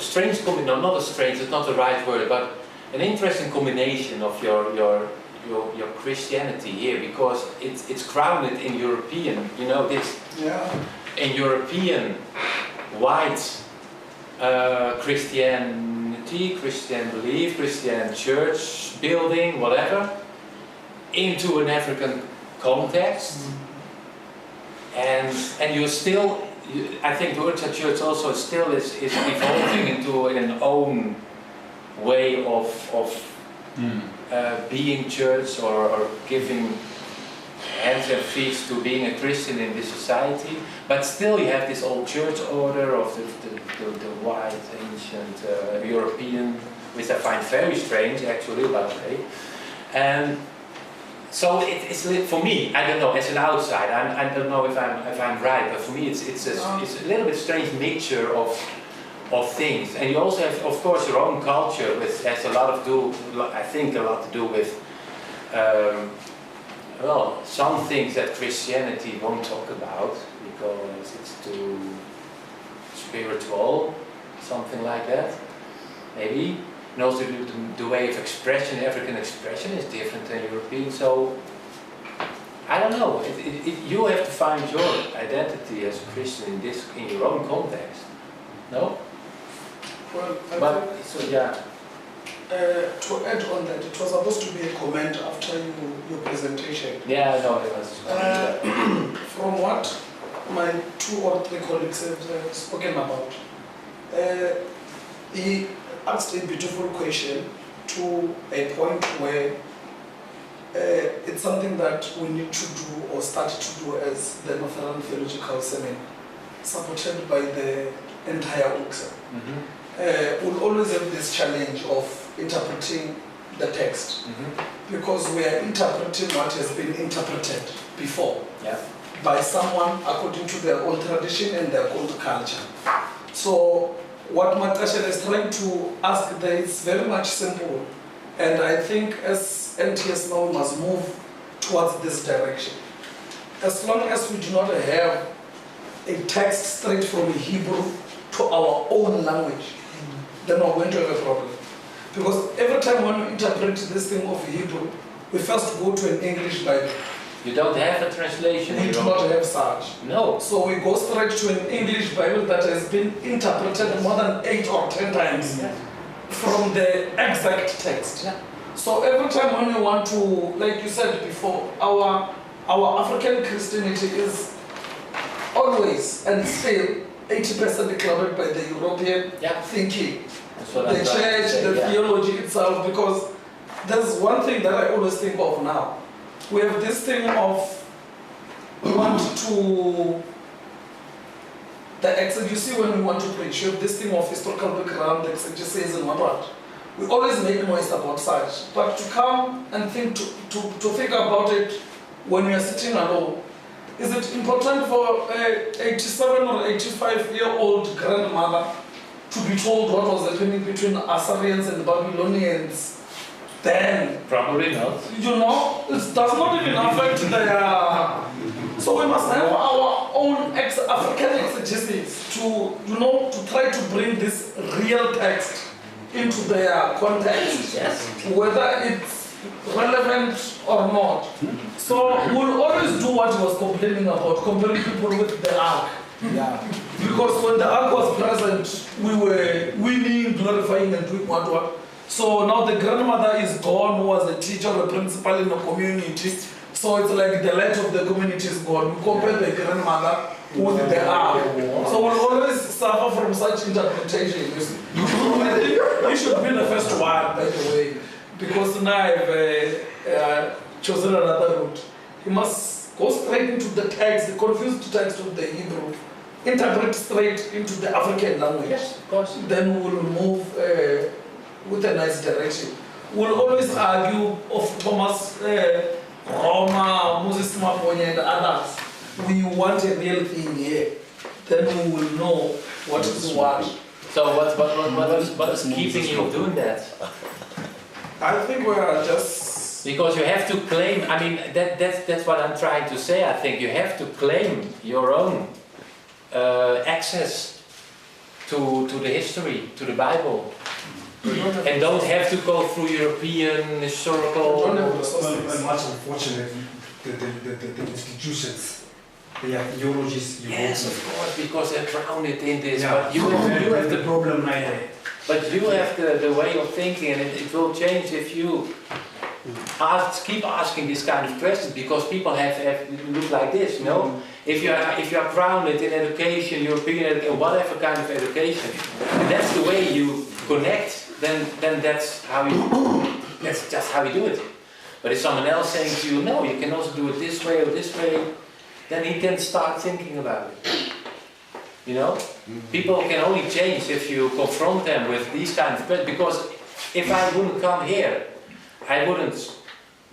strange combination. No, not a strange. It's not the right word, but an interesting combination of your Christianity here, because it's grounded in European. You know this. Yeah. In European white Christianity, Christian belief, Christian church building, whatever, into an African context. And you're still, I think the Urcha Church also still is evolving into an own way of being church, or giving hands and feet to being a Christian in this society. But still you have this old church order of the white, ancient European, which I find very strange actually, by the way. And so it's for me, I don't know, as an outsider, I don't know if I'm right, but for me it's a little bit strange mixture of things. And you also have, of course, your own culture, which has a lot to do with well, some things that Christianity won't talk about because it's too spiritual, something like that, maybe. And also the way of expression, African expression, is different than European. So, I don't know. You have to find your identity as a Christian in your own context. No? Well, yeah. To add on that, it was supposed to be a comment after your presentation. Yeah, no, it was. From what my 2 or 3 colleagues have spoken about, he asked a beautiful question to a point where it's something that we need to do or start to do as the Northern Theological Seminary, supported by the entire UXA. We'll always have this challenge of interpreting the text, because we are interpreting what has been interpreted before by someone according to their own tradition and their own culture. So what Matasha is trying to ask there is very much simple, and I think as NTS now must move towards this direction. As long as we do not have a text straight from Hebrew to our own language, then we're going to have a problem. Because every time when we interpret this thing of Hebrew, we first go to an English Bible. You don't have a translation? We do not have such. No. So we go straight to an English Bible that has been interpreted more than 8 or 10 times from the exact text. So every time when we want to, like you said before, our African Christianity is always and still 80% clouded by the European thinking. the church, the theology itself, because there's one thing that I always think of now. We have this thing of we want to you see when we want to preach, you have this thing of historical background, exegesis and what. We always make noise about such, but to come and think to think about it when we are sitting alone, is it important for a 87 or 85-year-old grandmother to be told what was happening between Assyrians and Babylonians then? Probably not. You know, it does not even affect their... So we must have our own African exegesis to, you know, to try to bring this real text into their context, yes, whether it's relevant or not. So we'll always do what he was complaining about, comparing people with the ark. Yeah. Because when the ark was present, we were winning, glorifying, and doing what. So now the grandmother is gone, who was a teacher or a principal in the community. So it's like the light of the community is gone. We compare the grandmother with the ark. So we'll always suffer from such interpretation. You should be the first one, by the way, because now I've chosen another route. You must go straight into the text, the confused text of the Hebrew, interpret straight into the African language. Yes, of course. Then we'll move with a nice direction. We'll always argue of Thomas, Roma, Moses Maponya, and others. We want a real thing here. Then we will know what is what. So what is keeping you doing that? I think we are just... Because you have to claim, I mean, that's what I'm trying to say. I think you have to claim your own access to the history, to the Bible. And don't have to go through European historical... And much unfortunately, the institutions, they are theologies. Yes, of course, because they drown it in this. Yeah. But you have the problem neither. But you have the way of thinking, and it will change if you keep asking this kind of questions, because people have look like this, you know? If you are grounded in education, European education, whatever kind of education, and that's the way you connect, then that's just how you do it. But if someone else saying to you, no, you can also do it this way or this way, then he can start thinking about it. You know? People can only change if you confront them with these kind of questions, because if I wouldn't come here, I wouldn't,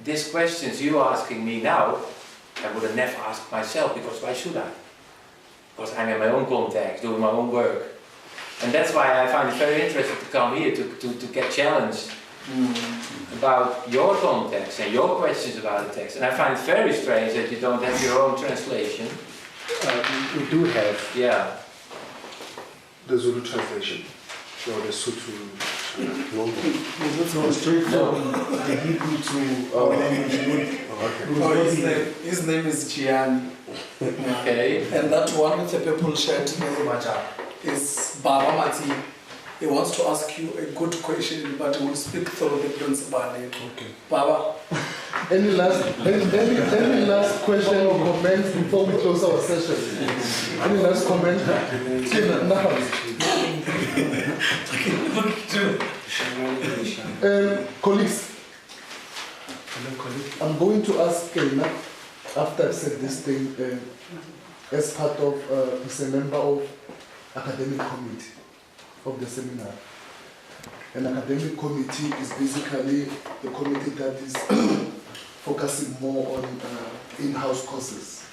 these questions you asking me now, I would have never asked myself, because why should I? Because I'm in my own context, doing my own work. And that's why I find it very interesting to come here, to get challenged about your context and your questions about the text. And I find it very strange that you don't have your own translation. We do have the Zulu translation, or the Sotho. No, straight from the Hebrew to our language. His name is Gianni. Okay. And that one with the purple shirt is Baba Mati. He wants to ask you a good question, but he will speak through the principal. Okay. Baba. Any last question or comments before we close our session? Any last comment? Colleagues, I'm going to ask Knop, after I've said this thing, as part of, he's a member of academic committee of the seminar. An academic committee is basically the committee that is focusing more on in-house courses,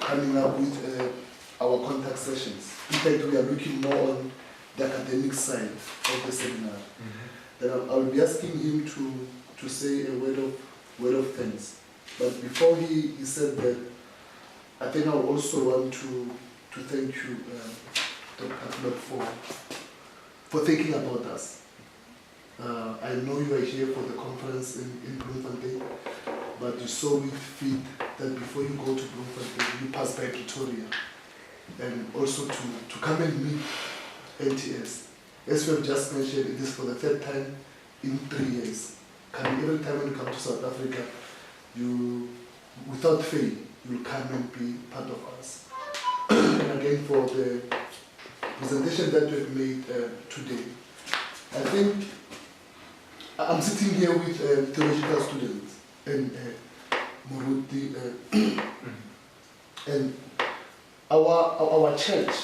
coming up with our contact sessions. In fact, we are looking more on the academic side of the seminar. Then I'll be asking him to say a word of thanks. But before he said that, I think I also want to thank you, Dr. Knop, for thinking about us. I know you are here for the conference in Bloemfontein, but you saw it fit that before you go to Bloemfontein, you pass by Pretoria, and also to come and meet NTS. As we have just mentioned, it is for the third time in 3 years. Every time when you come to South Africa, you, without fail, you will come and be part of us. And again, for the presentation that you have made today. I think I'm sitting here with theological students and Muruti, and our church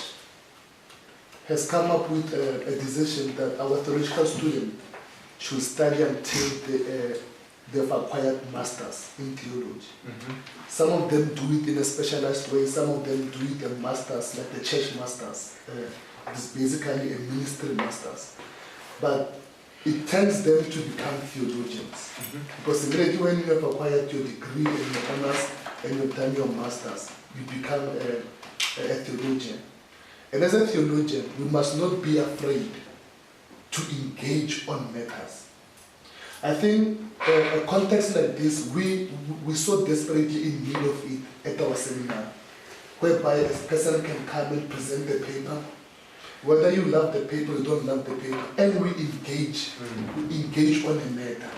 has come up with a decision that our theological students should study until they've acquired masters in theology. Some of them do it in a specialized way, some of them do it in masters, like the church masters. It's basically a ministry masters. But it tells them to become theologians. Because immediately when you have acquired your degree and your honors and you've done your masters, you become a theologian. And as a theologian, we must not be afraid to engage on matters. I think a context like this, we so desperately in need of it at our seminar, whereby a person can come and present the paper, whether you love the paper or you don't love the paper, and we engage on a matter.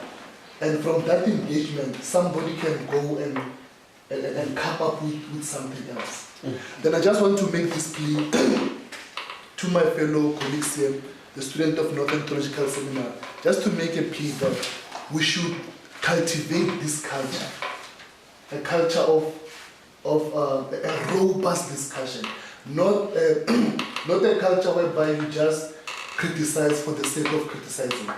And from that engagement, somebody can go and come up with something else. Then I just want to make this plea to my fellow colleagues here, the student of Northern Theological Seminar, just to make a plea that we should cultivate this culture, a culture of a robust discussion, not a culture whereby you just criticize for the sake of criticizing,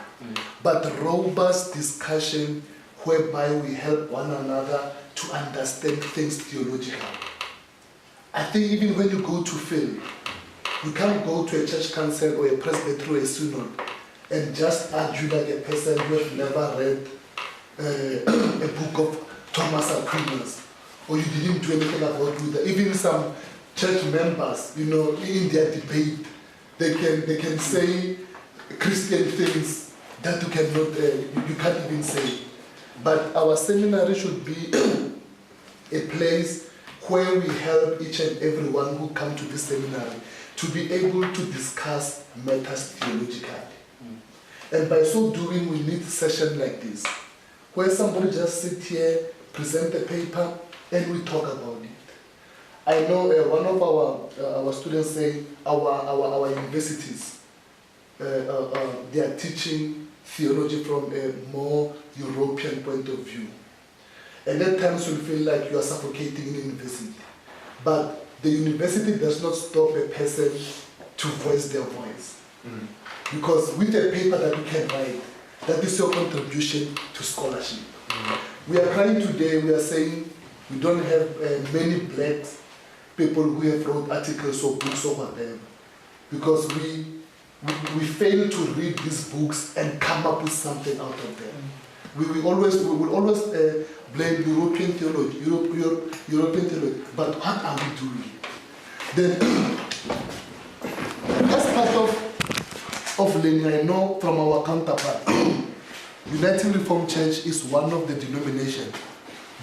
but robust discussion whereby we help one another to understand things theologically. I think even when you go to film, you can't go to a church council or a presbytery or a synod and just argue like a person who has never read a book of Thomas Aquinas, or you didn't do anything about Luther. Even some church members, in their debate, they can say Christian things that you can't even say. But our seminary should be a place where we help each and everyone who come to this seminary to be able to discuss matters theologically. And by so doing, we need a session like this, where somebody just sit here, present the paper, and we talk about it. I know one of our students say our universities, they are teaching theology from a more European point of view. And at times you feel like you are suffocating in university. But the university does not stop a person to voice their voice. Because with a paper that you can write, that is your contribution to scholarship. We are crying today, we are saying we don't have many black people who have wrote articles or books or whatever. Because we fail to read these books and come up with something out of them. We will always blame European theology, European theology. But what are we doing? Then, as part of learning, I know from our counterpart, United Reformed Church is one of the denominations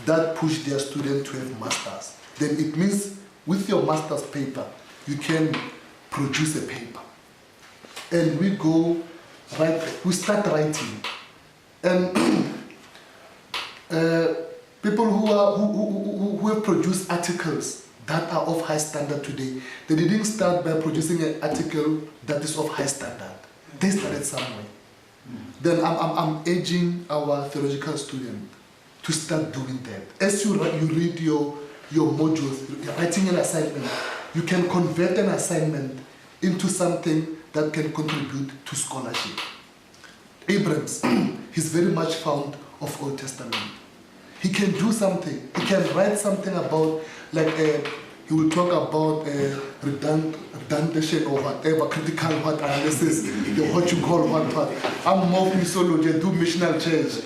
that push their students to have masters. Then it means with your master's paper, you can produce a paper. And we we start writing. And people who have produced articles that are of high standard today, they didn't start by producing an article that is of high standard. They started somewhere. Then I'm urging our theological students to start doing that. As you read your modules, you're writing an assignment, you can convert an assignment into something that can contribute to scholarship. Abrams, he's very much fond of Old Testament. He can do something. He can write something about, he will talk about redundation or whatever, critical analysis, what you call what. I'm more missiology, do missional change.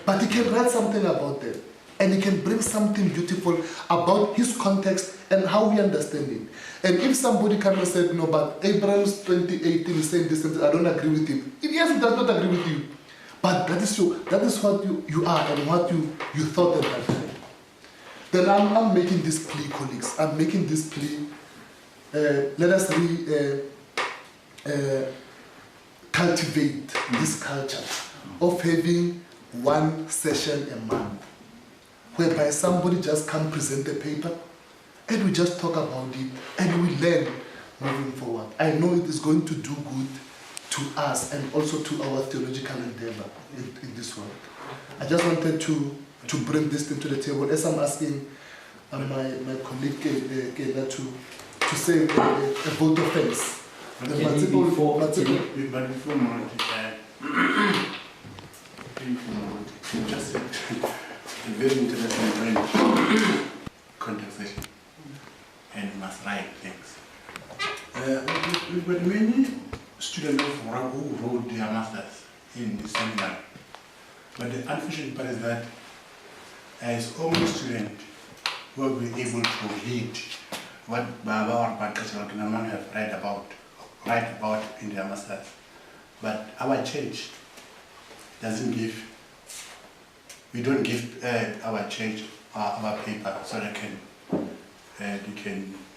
But he can write something about that. And he can bring something beautiful about his context and how we understand it. And if somebody comes and said, no, but Abrams 2018 is saying this, I don't agree with him. Yes, he does not agree with you. But that is what you are and what you thought at that time. Then I'm making this plea, colleagues. I'm making this plea. Let us cultivate this culture of having one session a month, whereby somebody just come present the paper, and we just talk about it, and we learn moving forward. I know it is going to do good to us and also to our theological endeavor in this world. I just wanted to bring this thing to the table as I'm asking my colleague Kela to say a vote of thanks. Just a very interesting point, conversation, and you must write things. We've got many students who wrote their masters in the seminar, but the unfortunate part is that as only students who will be able to read what Baba or Pankaj Kinaman have write about in their masters, but our church doesn't give. We don't give our church our paper so they can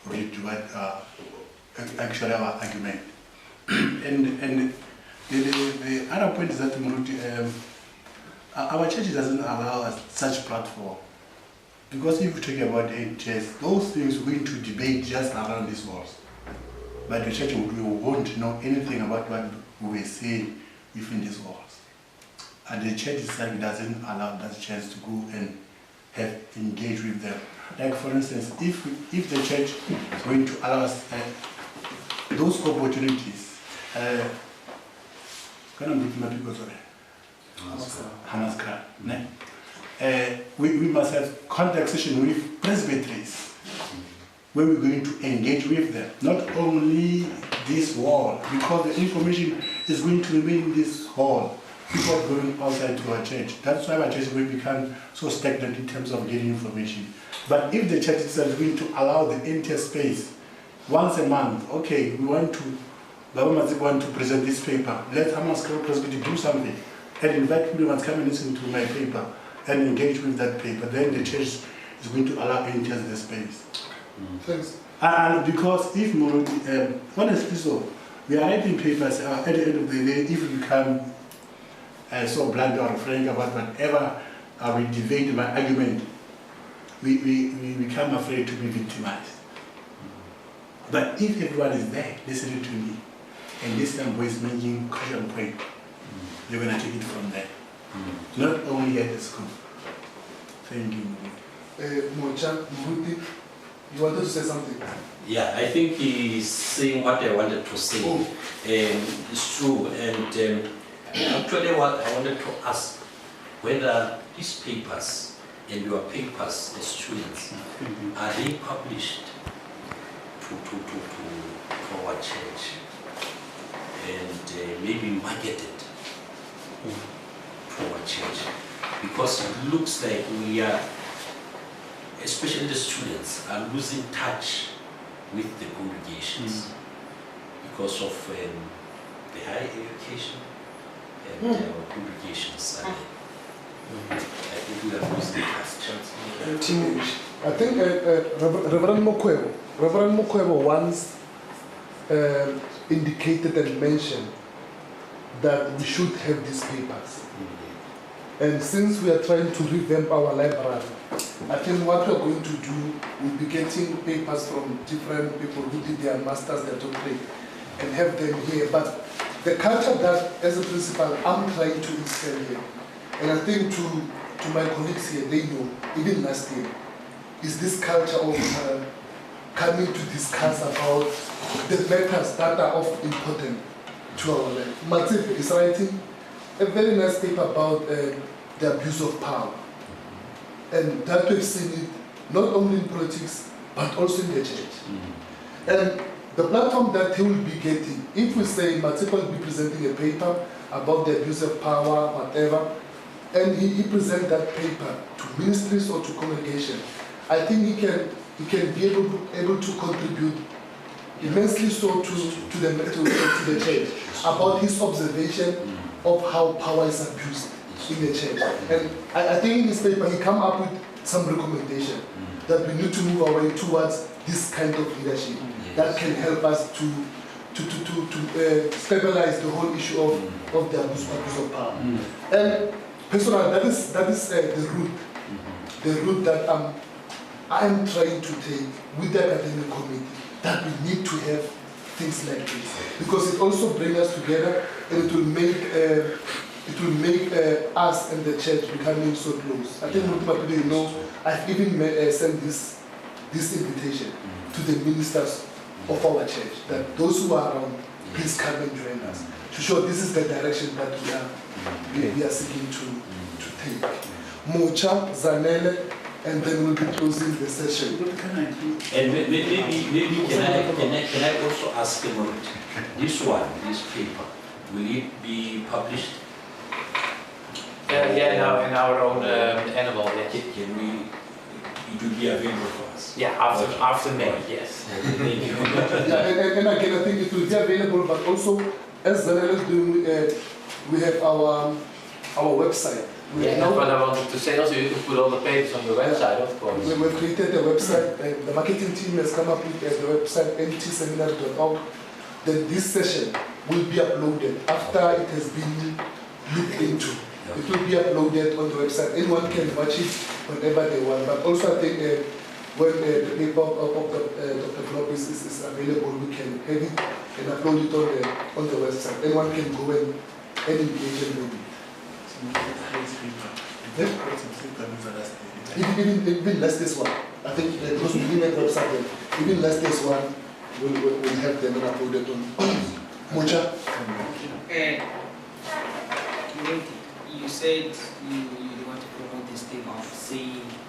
read what actually our argument. and the other point is that our church doesn't allow us such platform, because if you talk about NTS, those things we're going to debate just around these walls. But the church won't know anything about what we say within these walls. And the church itself doesn't allow that chance to go and have engaged with them. Like for instance, if the church is going to allow us those opportunities, we must have contact session with presbyteries where we're going to engage with them, not only this wall, because the information is going to remain in this hall. People going outside to our church. That's why our church will become so stagnant in terms of getting information. But if the church itself is going to allow the entire space once a month, okay, we want to, Baba want to present this paper, let Hamas Presbytery do something and invite people to come and listen to my paper and engage with that paper, then the church is going to allow enters the space. Thanks. And because if honestly so, we are writing papers at the end of the day, if we become so blunt or frank about whatever we debate my argument, we become afraid to be victimized. But if everyone is there listening to me, and this time boys making caution point, you're going to take it from there. Not only at the school. Thank you. Mocha, Muruti, you wanted to say something? Yeah, I think he's saying what I wanted to say. Oh. It's true. And actually what I wanted to ask, whether these papers and your papers as students, are they published to our church and maybe marketed to our church? Because it looks like we are, especially the students, are losing touch with the congregations because of the higher education and our congregations are I think we are losing touch. I think Reverend Mokwebo once indicated and mentioned that we should have these papers. And since we are trying to revamp our library, I think what we're going to do, we'll be getting papers from different people who did their masters, their doctorate, and have them here. But the culture that, as a principal, I'm trying to instill here, and I think to my colleagues here, they know, even last year, is this culture of coming to discuss about the matters that are of importance to our life. Matif is writing a very nice paper about the abuse of power. And that we've seen it not only in politics, but also in the church. And the platform that he will be getting, if we say Matif will be presenting a paper about the abuse of power, whatever, and he presents that paper to ministries or to congregation, I think he can be able to contribute immensely so to the church about his observation of how power is abused in the church. And I think in his paper he come up with some recommendation that we need to move our way towards this kind of leadership that can help us to stabilize the whole issue of the abuse of power. And personally, that is the route that I'm trying to take with the academic committee, that we need to have things like this, because it also brings us together, and it will make us and the church becoming so close. I think multiple people know. I've even sent this invitation to the ministers of our church, that those who are around, please come and join us, to show this is the direction that we are seeking to take. Mocha, Zanele, and then we'll be closing the session. And maybe can I also ask him, this paper, will it be published? Now in our own animal. Yeah. Can we? It will be available for us. Yeah, after May, yes. Thank you. And again, I think it will be available, but also as Zanele is doing, we have our website. That's what I wanted to say. Also, you can put all the papers on your website, of course. We've created a website, the marketing team has come up with the website ntseminar.org. Then this session will be uploaded after it has been looked into. It will be uploaded on the website. Anyone can watch it whenever they want. But also, I think when the paper of Dr. Knop is available, we can have it and upload it on the website. Anyone can go and engage and read it. Even less this one. I think because we didn't have website, even less this one, we'll have them uploaded on Mocha. You said you want to promote this thing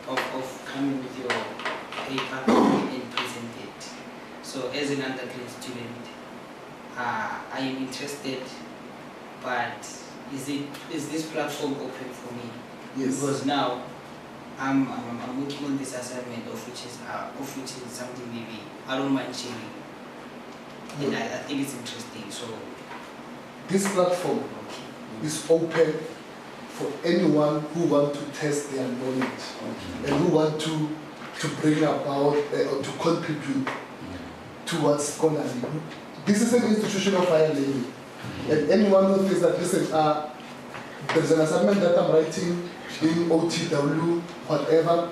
of coming with your paper and present it. So as an undergraduate student, I am interested, but is this platform open for me? Yes. Because now I'm working on this assignment of which is something maybe I don't mind sharing, and I think it's interesting. So this platform is open for anyone who want to test their knowledge and who want to bring about or to contribute towards scholarly. This is an institution of higher learning, and anyone who thinks that, listen, there's an assignment that I'm writing in OTW, whatever,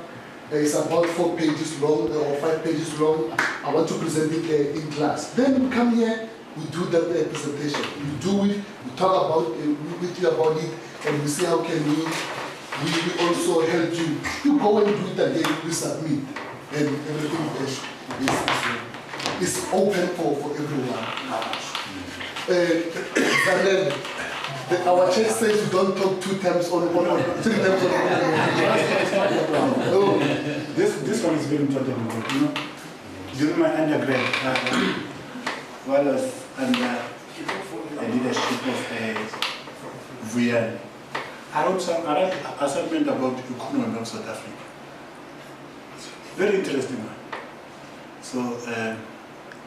it's about 4 pages long or 5 pages long, I want to present it in class. Then we come here, we do the presentation. We do it, we talk about it, we think about it, and we see how can we also help you. You go and do it again, we submit, and everything is open for everyone. And then our church says you don't talk 2 times on 3 times on. This one is very important. You know, during my undergrad, while I was under the leadership of VN, I wrote an assignment about the economy of South Africa. Very interesting one. So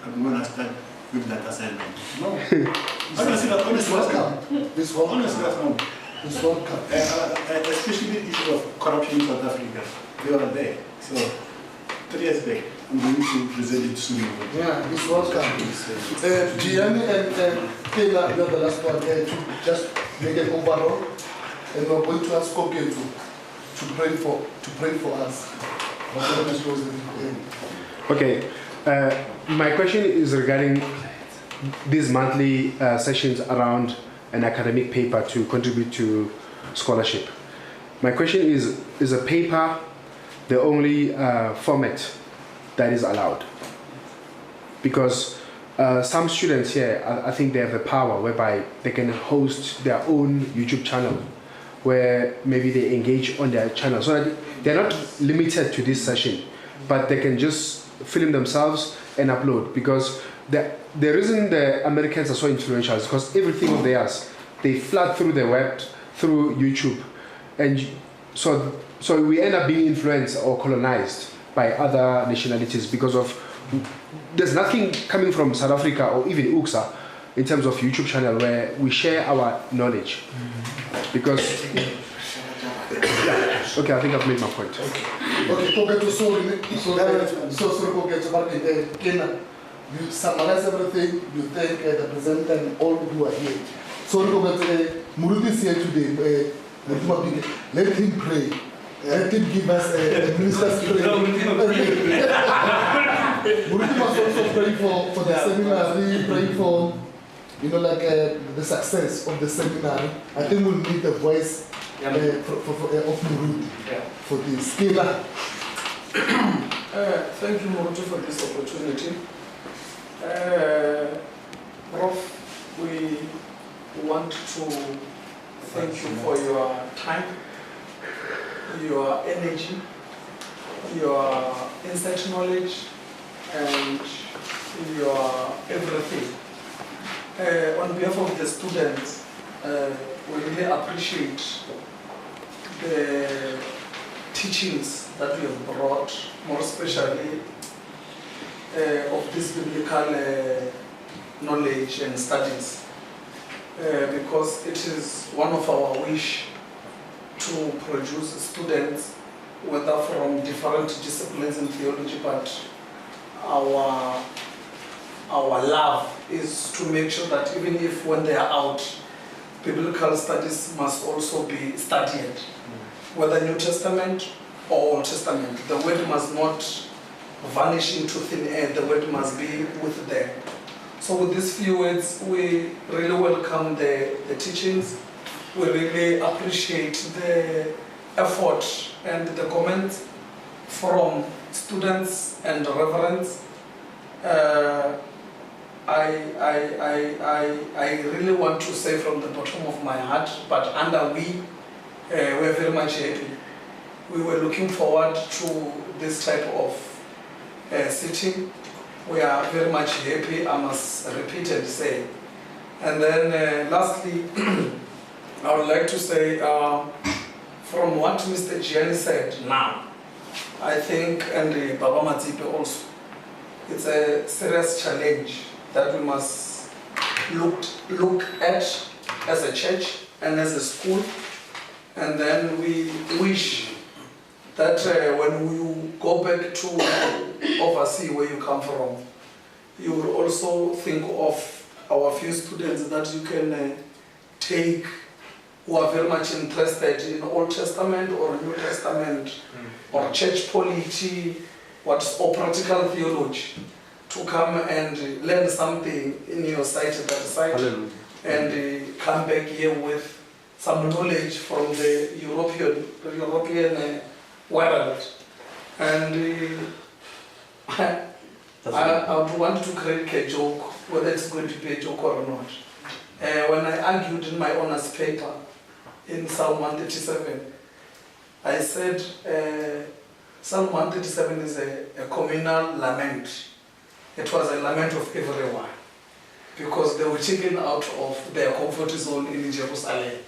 I'm going to start with that assignment. No. Honestly, It's welcome. It's welcome. Honestly, that's no. It's welcome. Especially the issue of corruption in South Africa. They were there. So 3 years back, I'm going to present it soon. Yeah, it's welcome. Gianni and Taylor, you're the last one to just make an overall, and we're going to ask Koke to pray for us. Okay. My question is regarding these monthly sessions around an academic paper to contribute to scholarship. My question is a paper the only format that is allowed? Because some students here, I think they have the power whereby they can host their own YouTube channel where maybe they engage on their channel. So that they're not limited to this session, but they can just film themselves and upload. Because the reason the Americans are so influential is because everything of theirs, they flood through the web, through YouTube. And so we end up being influenced or colonized by other nationalities because of, there's nothing coming from South Africa or even UXA in terms of YouTube channel where we share our knowledge. Because, okay, I think I've made my point. Okay, you summarize everything, you thank the presenter and all who are here. So Muruti is here today. Let him pray. Let him give us a minister's prayer. Muruti must also pray for the seminary, pray for, the success of the seminary. I think we'll need the voice of Muruti for this. Kila. Thank you, Muruti, for this opportunity. Prof, we want to thank you for your time, your energy, your insight knowledge, and your everything. On behalf of the students, we really appreciate the teachings that you have brought, more especially of this biblical knowledge and studies, because it is one of our wish to produce students, whether from different disciplines in theology, but our love is to make sure that even if when they are out, biblical studies must also be studied, whether New Testament or Old Testament. The word must not vanish into thin air, the word must be with them. So with these few words, we really welcome the teachings. We really appreciate the effort and the comments from students and reverends. I really want to say from the bottom of my heart, but we're very much happy. We were looking forward to this type of sitting. We are very much happy, I must repeat and say. And then lastly, I would like to say, from what Mr. Gianni said now, I think, and Baba Matipe also, it's a serious challenge that we must look at as a church and as a school. And then we wish that when you go back to oversee where you come from, you will also think of our few students that you can take who are very much interested in Old Testament or New Testament or church polity, or practical theology, to come and learn something in your site at that site. And come back here with some knowledge from the European world. And I would want to create a joke, whether it's going to be a joke or not. When I argued in my honours paper in Psalm 137, I said Psalm 137 is a communal lament. It was a lament of everyone, because they were taken out of their comfort zone in Jerusalem.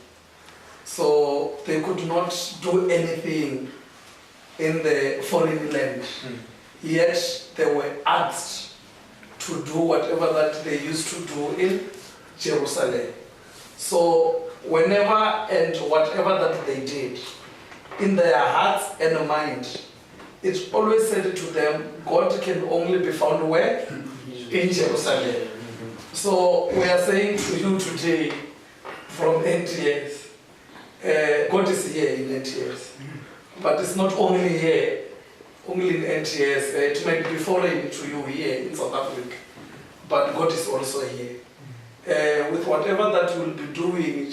So they could not do anything in the foreign land. Yet they were asked to do whatever that they used to do in Jerusalem. So whenever and whatever that they did, in their hearts and mind, it always said to them, God can only be found where? In Jerusalem. So we are saying to you today, from NTS, God is here in NTS. But it's not only here, only in NTS. It might be foreign to you here in South Africa, but God is also here. With whatever that you will be doing,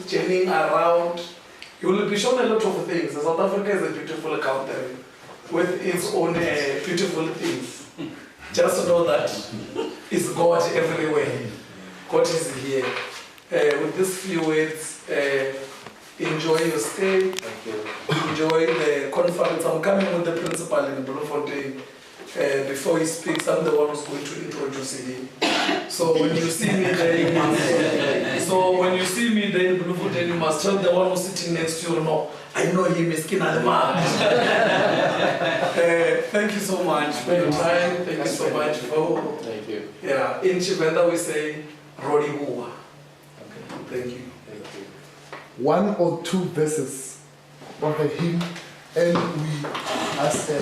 journeying around, you will be shown a lot of things. South Africa is a beautiful country with its own beautiful things. Just know that it's God everywhere. God is here. With these few words, enjoy your stay. Thank you. Enjoy the conference. I'm coming with the principal in Bloemfontein. Before he speaks, I'm the one who's going to introduce him. So when you see me there, in Bloemfontein, you must tell the one who's sitting next to you, no, I know him, is Kinalman. Thank you so much for your time. Thank you so much for. Thank you. Yeah, in Chivenda we say Rodi Hua. Okay. Thank you. Thank you. One or two verses of a hymn, and we ask the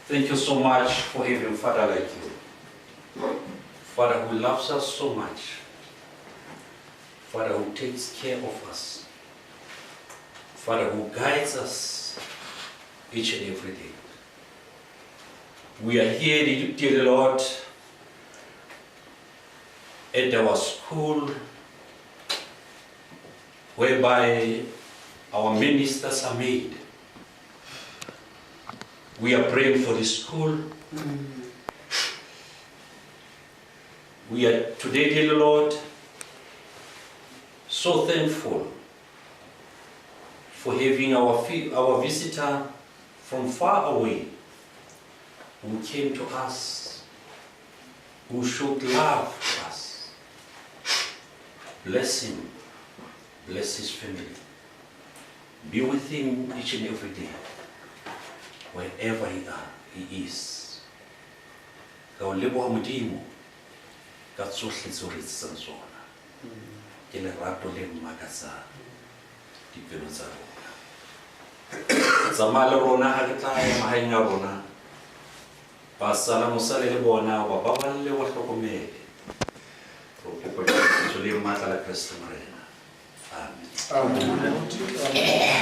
Thank you so much for having a Father like you. Father who loves us so much. Father who takes care of us. Father who guides us each and every day. We are here, dear Lord, at our school, whereby our ministers are made. We are praying for the school. We are today, dear Lord, so thankful for having our visitor from far away who came to us, who showed love to us. Bless him, bless his family. Be with him each and every day, wherever he is. Ka o leboha Modimo ka tsohle tseo re tsang tsona. Ke lerato le mmakatsa dipelo tsa rona. Tsamaya le rona ha re tla mahaeng a rona. Ba sala mosale le bona wa baballe wa hlokomele. Go kopa ditso le matla la Kriste Morena. Amen. Amen.